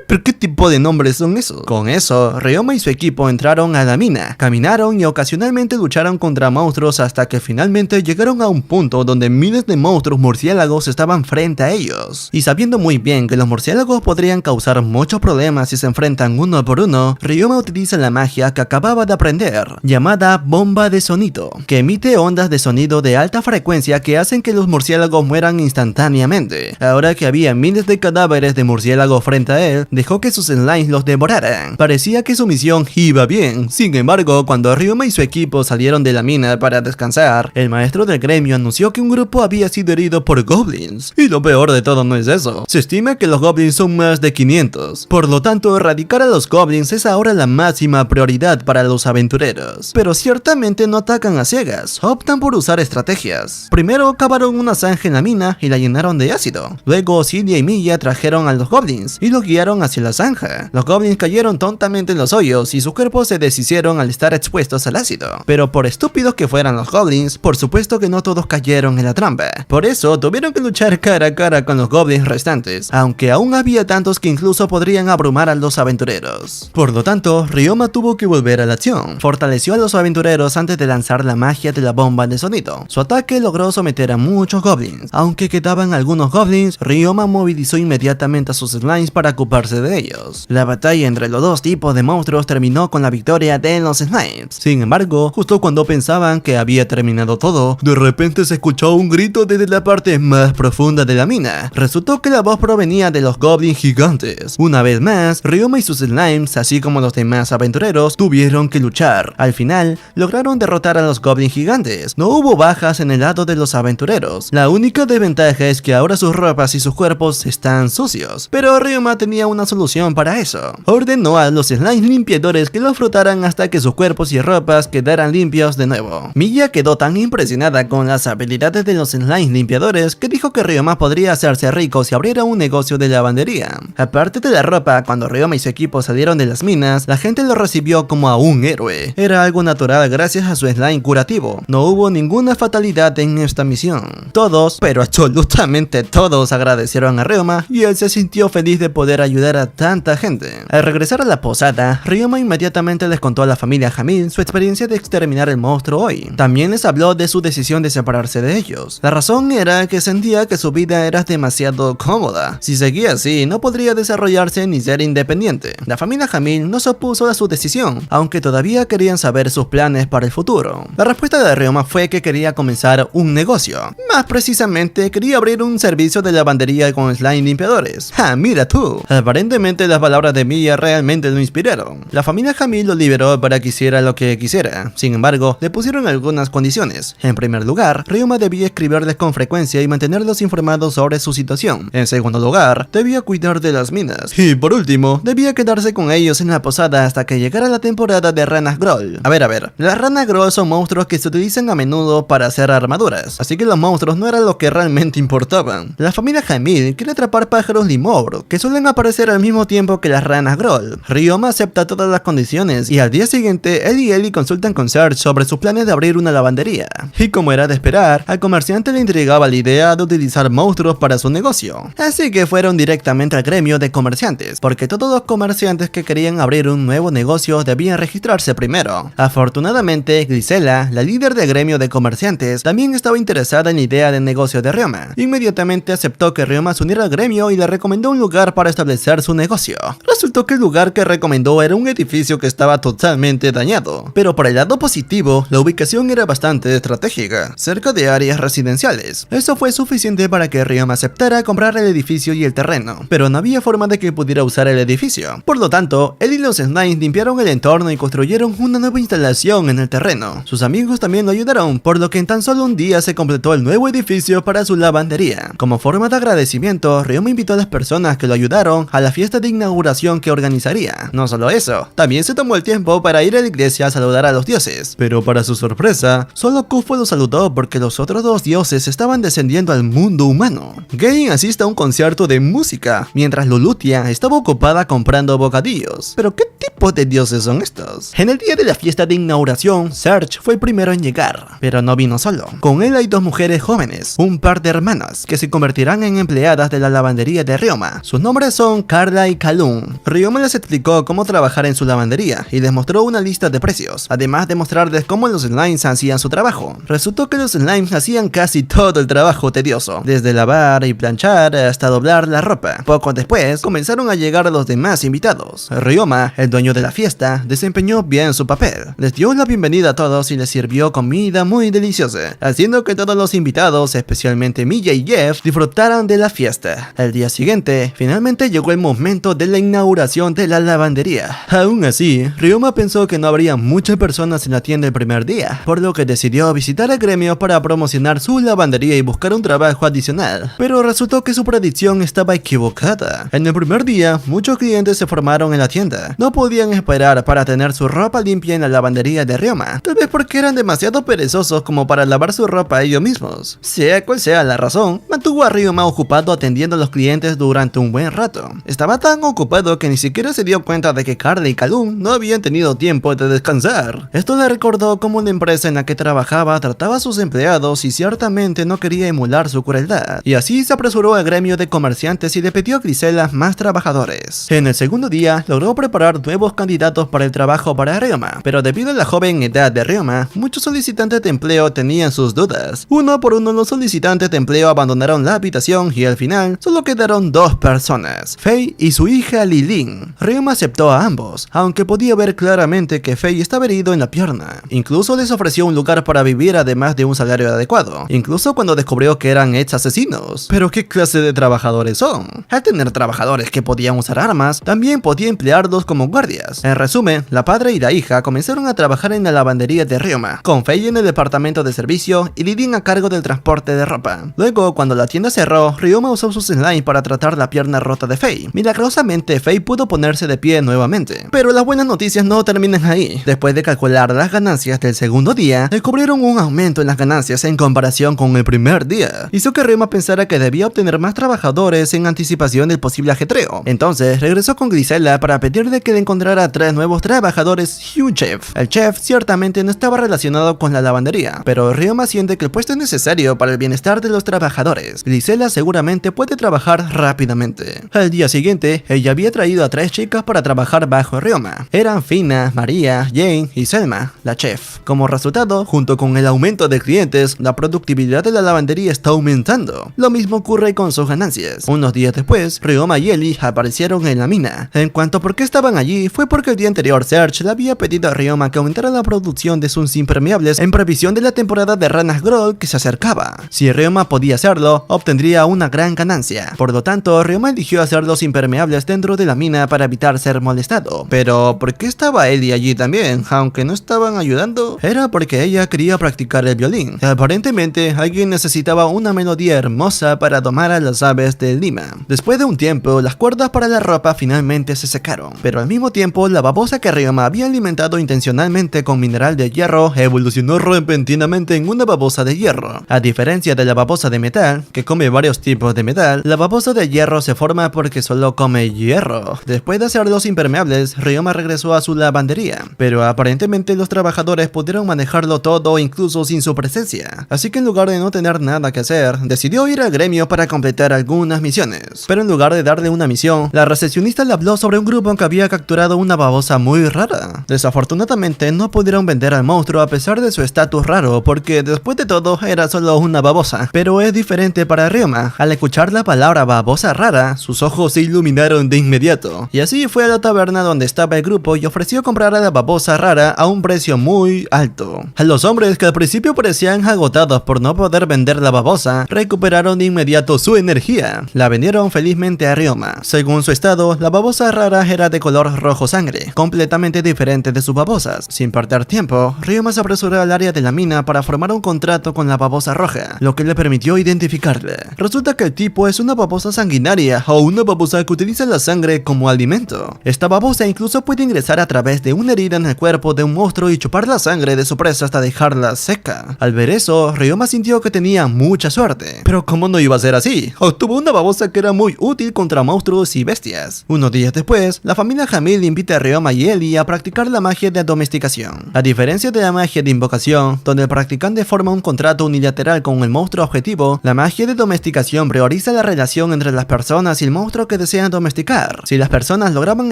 ¿Pero qué tipo de nombres son esos? Con eso, Ryoma y su equipo entraron a la mina, caminaron y ocasionalmente lucharon contra monstruos hasta que finalmente llegaron a un punto donde miles de monstruos murciélagos estaban frente a ellos. Y sabiendo muy bien que los murciélagos podrían causar muchos problemas si se enfrentan uno por uno, Ryoma utiliza la magia que acababa de aprender, llamada bomba de sonido, que emite ondas de sonido de alta frecuencia que hacen que los murciélagos mueran instantáneamente. Ahora que había miles de cadáveres de murciélagos frente a él, dejó que sus slimes los devoraran. Parecía que su misión iba bien. Sin embargo, cuando Ryoma y su equipo salieron de la mina para descansar, el maestro del gremio anunció que un grupo había sido herido por goblins. Y lo peor de todo no es eso. Se estima que los goblins son más de 500. Por lo tanto, erradicar a los goblins es ahora la máxima prioridad para los aventureros. Pero ciertamente no atacan a ciegas, optan por usar estrategias. Primero cavaron una zanja en la mina y la llenaron de ácido. Luego Cilia y Milla trajeron a los goblins y los guiaron hacia la zanja. Los goblins cayeron tontamente en los hoyos y sus cuerpos se deshicieron al estar expuestos al ácido. Pero por estúpidos que fueran los goblins, por supuesto que no todos cayeron en la trampa. Por eso tuvieron que luchar cara a cara con los goblins restantes, aunque aún había tantos que incluso podrían abrumar a los aventureros. Por lo tanto, Ryoma tuvo que volver a la acción. Fortaleció a los aventureros antes de lanzar la magia de la bomba de sonido. Su ataque logró someter a muchos goblins. Aunque quedaban algunos goblins, Ryoma movilizó inmediatamente a sus slimes para ocuparse de ellos. La batalla entre los dos tipos de monstruos terminó con la victoria de los slimes. Sin embargo, justo cuando pensaban que había terminado todo, de repente se escuchó un grito desde la parte más profunda de la mina. lavandería. Resultó que la voz provenía de los Goblin gigantes. Una vez más, Ryoma y sus slimes, así como los demás aventureros, tuvieron que luchar. Al final, lograron derrotar a los Goblin gigantes. No hubo bajas en el lado de los aventureros. La única desventaja es que ahora sus ropas y sus cuerpos están sucios. Pero Ryoma tenía una solución para eso. Ordenó a los slimes limpiadores que los frotaran hasta que sus cuerpos y ropas quedaran limpios de nuevo. Miya quedó tan impresionada con las habilidades de los slimes limpiadores que dijo que Ryoma podría hacerse rico si abriera un negocio de lavandería. Aparte de la ropa, cuando Ryoma y su equipo salieron de las minas, la gente lo recibió como a un héroe. Era algo natural gracias a su slime curativo. No hubo ninguna fatalidad en esta misión. Todos, pero absolutamente todos, agradecieron a Ryoma y él se sintió feliz de poder ayudar a tanta gente. Al regresar a la posada, Ryoma inmediatamente les contó a la familia Hamil su experiencia de exterminar el monstruo hoy. También les habló de su decisión de separarse de ellos. La razón era que sentía que su vida era demasiado cómoda. Si seguía así, no podría desarrollarse ni ser independiente. La familia Hamil no se opuso a su decisión, aunque todavía querían saber sus planes para el futuro. La respuesta de Ryoma fue que quería comenzar un negocio. Más precisamente, quería abrir un servicio de lavandería con slime limpiadores. ¡Ja, mira tú! Aparentemente las palabras de Miya realmente lo inspiraron. La familia Hamil lo liberó para que hiciera lo que quisiera. Sin embargo, le pusieron algunas condiciones. En primer lugar, Ryoma debía escribirles con frecuencia y mantenerlos informados sobre su situación. En segundo lugar, debía cuidar de las minas. Y por último, debía quedarse con ellos en la posada hasta que llegara la temporada de ranas Groll. A ver, las ranas Groll son monstruos que se utilizan a menudo para hacer armaduras, así que los monstruos no eran lo que realmente importaban. La familia Hamil quiere atrapar pájaros limor, que suelen aparecer al mismo tiempo que las ranas Groll. Ryoma acepta todas las condiciones y al día siguiente, él y Ellie consultan con Serge sobre sus planes de abrir una lavandería. Y como era de esperar, al comerciante le intrigaba la idea de utilizar monstruos para su negocio. Así que fueron directamente al gremio de comerciantes, porque todos los comerciantes que querían abrir un nuevo negocio debían registrarse primero. Afortunadamente, Grisela, la líder del gremio de comerciantes, también estaba interesada en la idea del negocio de Ryoma. Inmediatamente aceptó que Ryoma se uniera al gremio y le recomendó un lugar para establecer su negocio. Resultó que el lugar que recomendó era un edificio que estaba totalmente dañado, pero por el lado positivo, la ubicación era bastante estratégica, cerca de áreas residenciales. Eso fue suficiente para que Ryoma aceptara comprar el edificio y el terreno, pero no había forma de que pudiera usar el edificio. Por lo tanto, él y los slimes limpiaron el entorno y construyeron una nueva instalación en el terreno. Sus amigos también lo ayudaron, por lo que en tan solo un día se completó el nuevo edificio para su lavandería. Como forma de agradecimiento, Ryoma invitó a las personas que lo ayudaron a la fiesta de inauguración que organizaría. No solo eso, también se tomó el tiempo para ir a la iglesia a saludar a los dioses. Pero para su sorpresa, solo Kufo lo saludó porque los otros dos dioses estaban descendiendo al mundo humano. Gain asiste a un concierto de música, mientras Lulutia estaba ocupada comprando bocadillos. ¿Pero qué tipo de dioses son estos? En el día de la fiesta de inauguración, Serge fue el primero en llegar, pero no vino solo. Con él hay dos mujeres jóvenes, un par de hermanas, que se convertirán en empleadas de la lavandería de Ryoma. Sus nombres son Carla y Kalun. Ryoma les explicó cómo trabajar en su lavandería y les mostró una lista de precios, además de mostrarles cómo los slimes hacían su trabajo. Resultó que los slimes hacían casi todo el trabajo tedioso, desde lavar y planchar hasta doblar la ropa. Poco después, comenzaron a llegar los demás invitados. Ryoma, el dueño de la fiesta, desempeñó bien su papel. Les dio la bienvenida a todos y les sirvió comida muy deliciosa, haciendo que todos los invitados, especialmente Miya y Jeff, disfrutaran de la fiesta. Al día siguiente, finalmente llegó el momento de la inauguración de la lavandería. Aún así, Ryoma pensó que no habría muchas personas en la tienda el primer día, por lo que decidió visitar el gremio para promocionar su lavandería y buscar un trabajo adicional. Pero resultó que su predicción estaba equivocada. En el primer día, muchos clientes se formaron en la tienda. No podían esperar para tener su ropa limpia en la lavandería de Ryoma, tal vez porque eran demasiado perezosos como para lavar su ropa ellos mismos. Sea cual sea la razón, mantuvo a Ryoma ocupado atendiendo a los clientes durante un buen rato. Estaba tan ocupado que ni siquiera se dio cuenta de que Carla y Kalun no habían tenido tiempo de descansar. Esto le recordó cómo la empresa en la que trabajaba trataba a sus empleados y ciertamente no quería emular su crueldad. Y así se apresuró al gremio de comerciantes y le pidió a Grisela más trabajadores. En el segundo día, logró preparar nuevos candidatos para el trabajo para Ryoma, pero debido a la joven edad de Ryoma, muchos solicitantes de empleo tenían sus dudas. Uno por uno los solicitantes de empleo abandonaron la habitación y al final solo quedaron dos personas, Faye y su hija Lilin. Ryoma aceptó a ambos, aunque podía ver claramente que Faye estaba herido en la pierna. Incluso les ofreció un lugar para vivir además de un salario adecuado, incluso cuando descubrió que eran ex asesinos. ¿Pero qué clase de trabajadores son? Al tener trabajadores que podían usar armas, también podía emplearlos como guardias. En resumen, la padre y la hija comenzaron a trabajar en la lavandería de Ryoma, con Fei en el departamento de servicio y Lidin a cargo del transporte de ropa. Luego, cuando la tienda cerró, Ryoma usó sus slime para tratar la pierna rota de Fei. Milagrosamente, Fei pudo ponerse de pie nuevamente. Pero las buenas noticias no terminan ahí. Después de calcular las ganancias del segundo día, descubrieron un aumento en las ganancias en comparación con el primer día. Hizo que Ryoma pensara que debía obtener más trabajadores en anticipación del posible ajetreo. Entonces, regresó con Grisela para pedirle que le encontrara 3 nuevos trabajadores y un chef. El chef ciertamente no estaba relacionado con la lavandería, pero Ryoma siente que el puesto es necesario para el bienestar de los trabajadores. Grisela seguramente puede trabajar rápidamente. Al día siguiente, ella había traído a 3 chicas para trabajar bajo Ryoma. Eran Fina, María, Jane y Selma, la chef. Como resultado, junto con el aumento de clientes, la productividad de la lavandería está aumentando. Lo mismo ocurre con sus ganancias. Unos días después, Ryoma y Ellie aparecieron en la mina. En cuanto a por qué estaban allí, fue porque el día anterior Serge le había pedido a Ryoma que aumentara la producción de sus impermeables en previsión de la temporada de ranas Groll que se acercaba. Si Ryoma podía hacerlo, obtendría una gran ganancia. Por lo tanto, Ryoma eligió hacer los impermeables dentro de la mina para evitar ser molestado. Pero, ¿por qué estaba Ellie allí también? Aunque no estaban ayudando, era porque ella quería practicar el violín. Aparentemente, alguien necesitaba una melodía hermosa para domar a las aves del Lima. Después de un tiempo, las cuerdas para la ropa finalmente se secaron, pero al mismo tiempo, la babosa que Ryoma había alimentado intencionalmente con mineral de hierro evolucionó repentinamente en una babosa de hierro. A diferencia de la babosa de metal, que come varios tipos de metal, la babosa de hierro se forma porque solo come hierro. Después de hacer los impermeables, Ryoma regresó a su lavandería, pero aparentemente los trabajadores pudieron manejarlo todo incluso sin su presencia. Así que en lugar de no tener nada que hacer, decidió ir al gremio para completar algunas misiones. Pero en lugar de darle una misión, la recepcionista le habló sobre un grupo que había capturado una babosa muy rara. Desafortunadamente no pudieron vender al monstruo a pesar de su estatus raro, porque después de todo era solo una babosa. Pero es diferente para Ryoma. Al escuchar la palabra babosa rara, sus ojos se iluminaron de inmediato. Y así fue a la taberna donde estaba el grupo y ofreció comprar a la babosa rara a un precio muy alto. A los hombres que al principio parecían agotados por no poder vender la babosa, recuperaron de inmediato su energía. La vendieron felizmente a Ryoma. Según su estado, la babosa rara era de color rojo sangre, completamente diferente de sus babosas. Sin perder tiempo, Ryoma se apresuró al área de la mina para formar un contrato con la babosa roja, lo que le permitió identificarle. Resulta que el tipo es una babosa sanguinaria o una babosa que utiliza la sangre como alimento. Esta babosa incluso puede ingresar a través de una herida en el cuerpo de un monstruo y chupar la sangre de su presa hasta dejarla seca. Al ver eso, Ryoma sintió que tenía mucha suerte. Pero ¿cómo no iba a ser así? Obtuvo una babosa que era muy útil contra monstruos y bestias. Unos días después, la familia Hamil invita a Ryoma y Ellie a practicar la magia de domesticación. A diferencia de la magia de invocación, donde el practicante forma un contrato unilateral con el monstruo objetivo, la magia de domesticación prioriza la relación entre las personas y el monstruo que desean domesticar. Si las personas lograban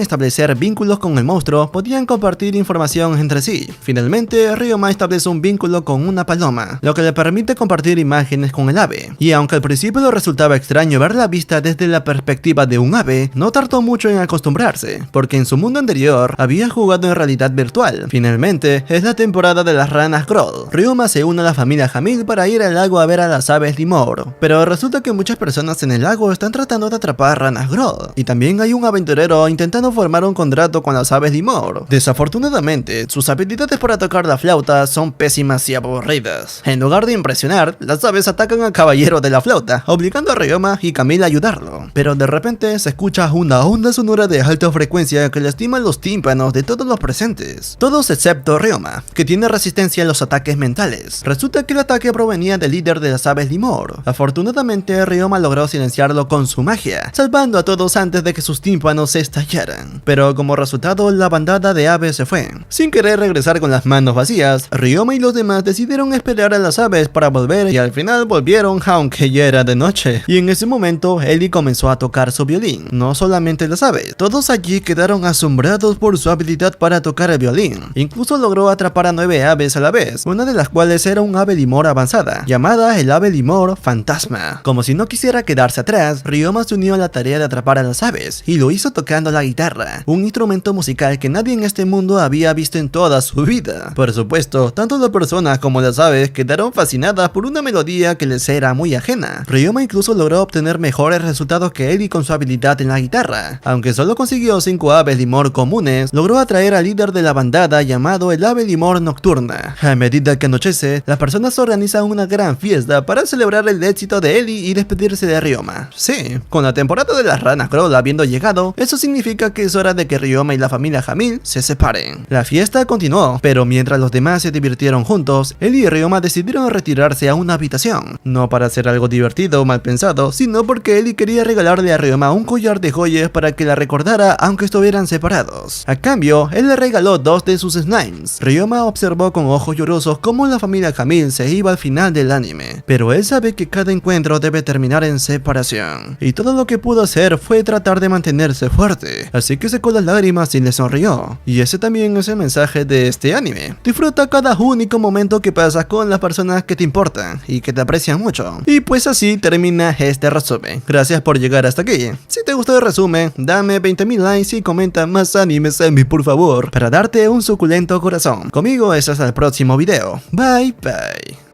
establecer vínculos con el monstruo, podían compartir información entre sí. Finalmente, Ryoma estableció un vínculo con una paloma, lo que le permite compartir imágenes con el ave. Y aunque al principio le resultaba extraño ver la vista desde la perspectiva de un ave, no tardó mucho en acostumbrarse, porque en su mundo anterior había jugado en realidad virtual. Finalmente, es la temporada de las ranas Groll. Ryoma se une a la familia Hamil para ir al lago a ver a las aves Limor, pero resulta que muchas personas en el lago están tratando de atrapar ranas Groll, y también hay un aventurero intentando formar un contrato con las aves Limor. Desafortunadamente, sus habilidades para tocar la flauta son pésimas y aburridas. En lugar de impresionar, las aves atacan al caballero de la flauta, obligando a Ryoma y Camille a ayudarlo. Pero de repente se escucha una onda sonora de alta frecuencia que lastima los tímpanos de todos los presentes. Todos excepto Ryoma, que tiene resistencia a los ataques mentales. Resulta que el ataque provenía del líder de las aves Limor. Afortunadamente, Ryoma logró silenciarlo con su magia, salvando a todos antes de que sus tímpanos se estallaran. Pero como resultado, la bandada de aves se fue. Sin querer regresar con las manos vacías, Ryoma y los demás decidieron esperar a las aves para volver y al final volvieron aunque ya era de noche. Y en ese momento, Ellie comenzó a tocar su violín. No solamente las aves, todos allí quedaron asombrados por su habilidad para tocar el violín. Incluso logró atrapar a 9 aves a la vez, una de las cuales era un ave limor avanzada, llamada el ave limor fantasma. Como si no quisiera quedarse atrás, Ryoma se unió a la tarea de atrapar a las aves, y lo hizo tocando la guitarra, un instrumento musical que nadie en este mundo había visto en toda su vida. Por supuesto, tanto las personas como las aves quedaron fascinadas por una melodía que les era muy ajena. Ryoma incluso logró obtener mejores resultados que Ellie con su habilidad en la guitarra. Aunque solo consiguió 5 aves limor comunes, logró atraer al líder de la bandada llamado el ave limor nocturna. A medida que anochece, las personas organizan una gran fiesta para celebrar el éxito de Ellie y despedirse de Ryoma. Sí, con la temporada de las ranas Crawl habiendo llegado, eso significa que es hora de que Ryoma y la familia Jamil se separen. La fiesta continuó, pero mientras los demás se divirtieron juntos, Ellie y Ryoma decidieron retirarse a una habitación. No para hacer algo divertido o mal pensado, sino porque Ellie quería regalarle a Ryoma un collar de joyas para que la recordara aunque estuvieran separados. A cambio, él le regaló 2 de sus slimes. Ryoma observó con ojos llorosos cómo la familia Jamil se iba al final del anime, pero él sabe que cada encuentro debe terminar en separación, y todo lo que pudo hacer fue tratar de mantenerse fuerte, así que secó las lágrimas y le sonrió. Y ese también es el mensaje de este anime: disfruta cada único momento que pasas con las personas que te importan y que te aprecian mucho. Y pues así termina este resumen. Gracias por llegar hasta aquí. Si te gustó el resumen, dame 20.000 likes y comenta más animes en mí, por favor, para darte un suculento corazón. Conmigo eso hasta el próximo video. Bye bye.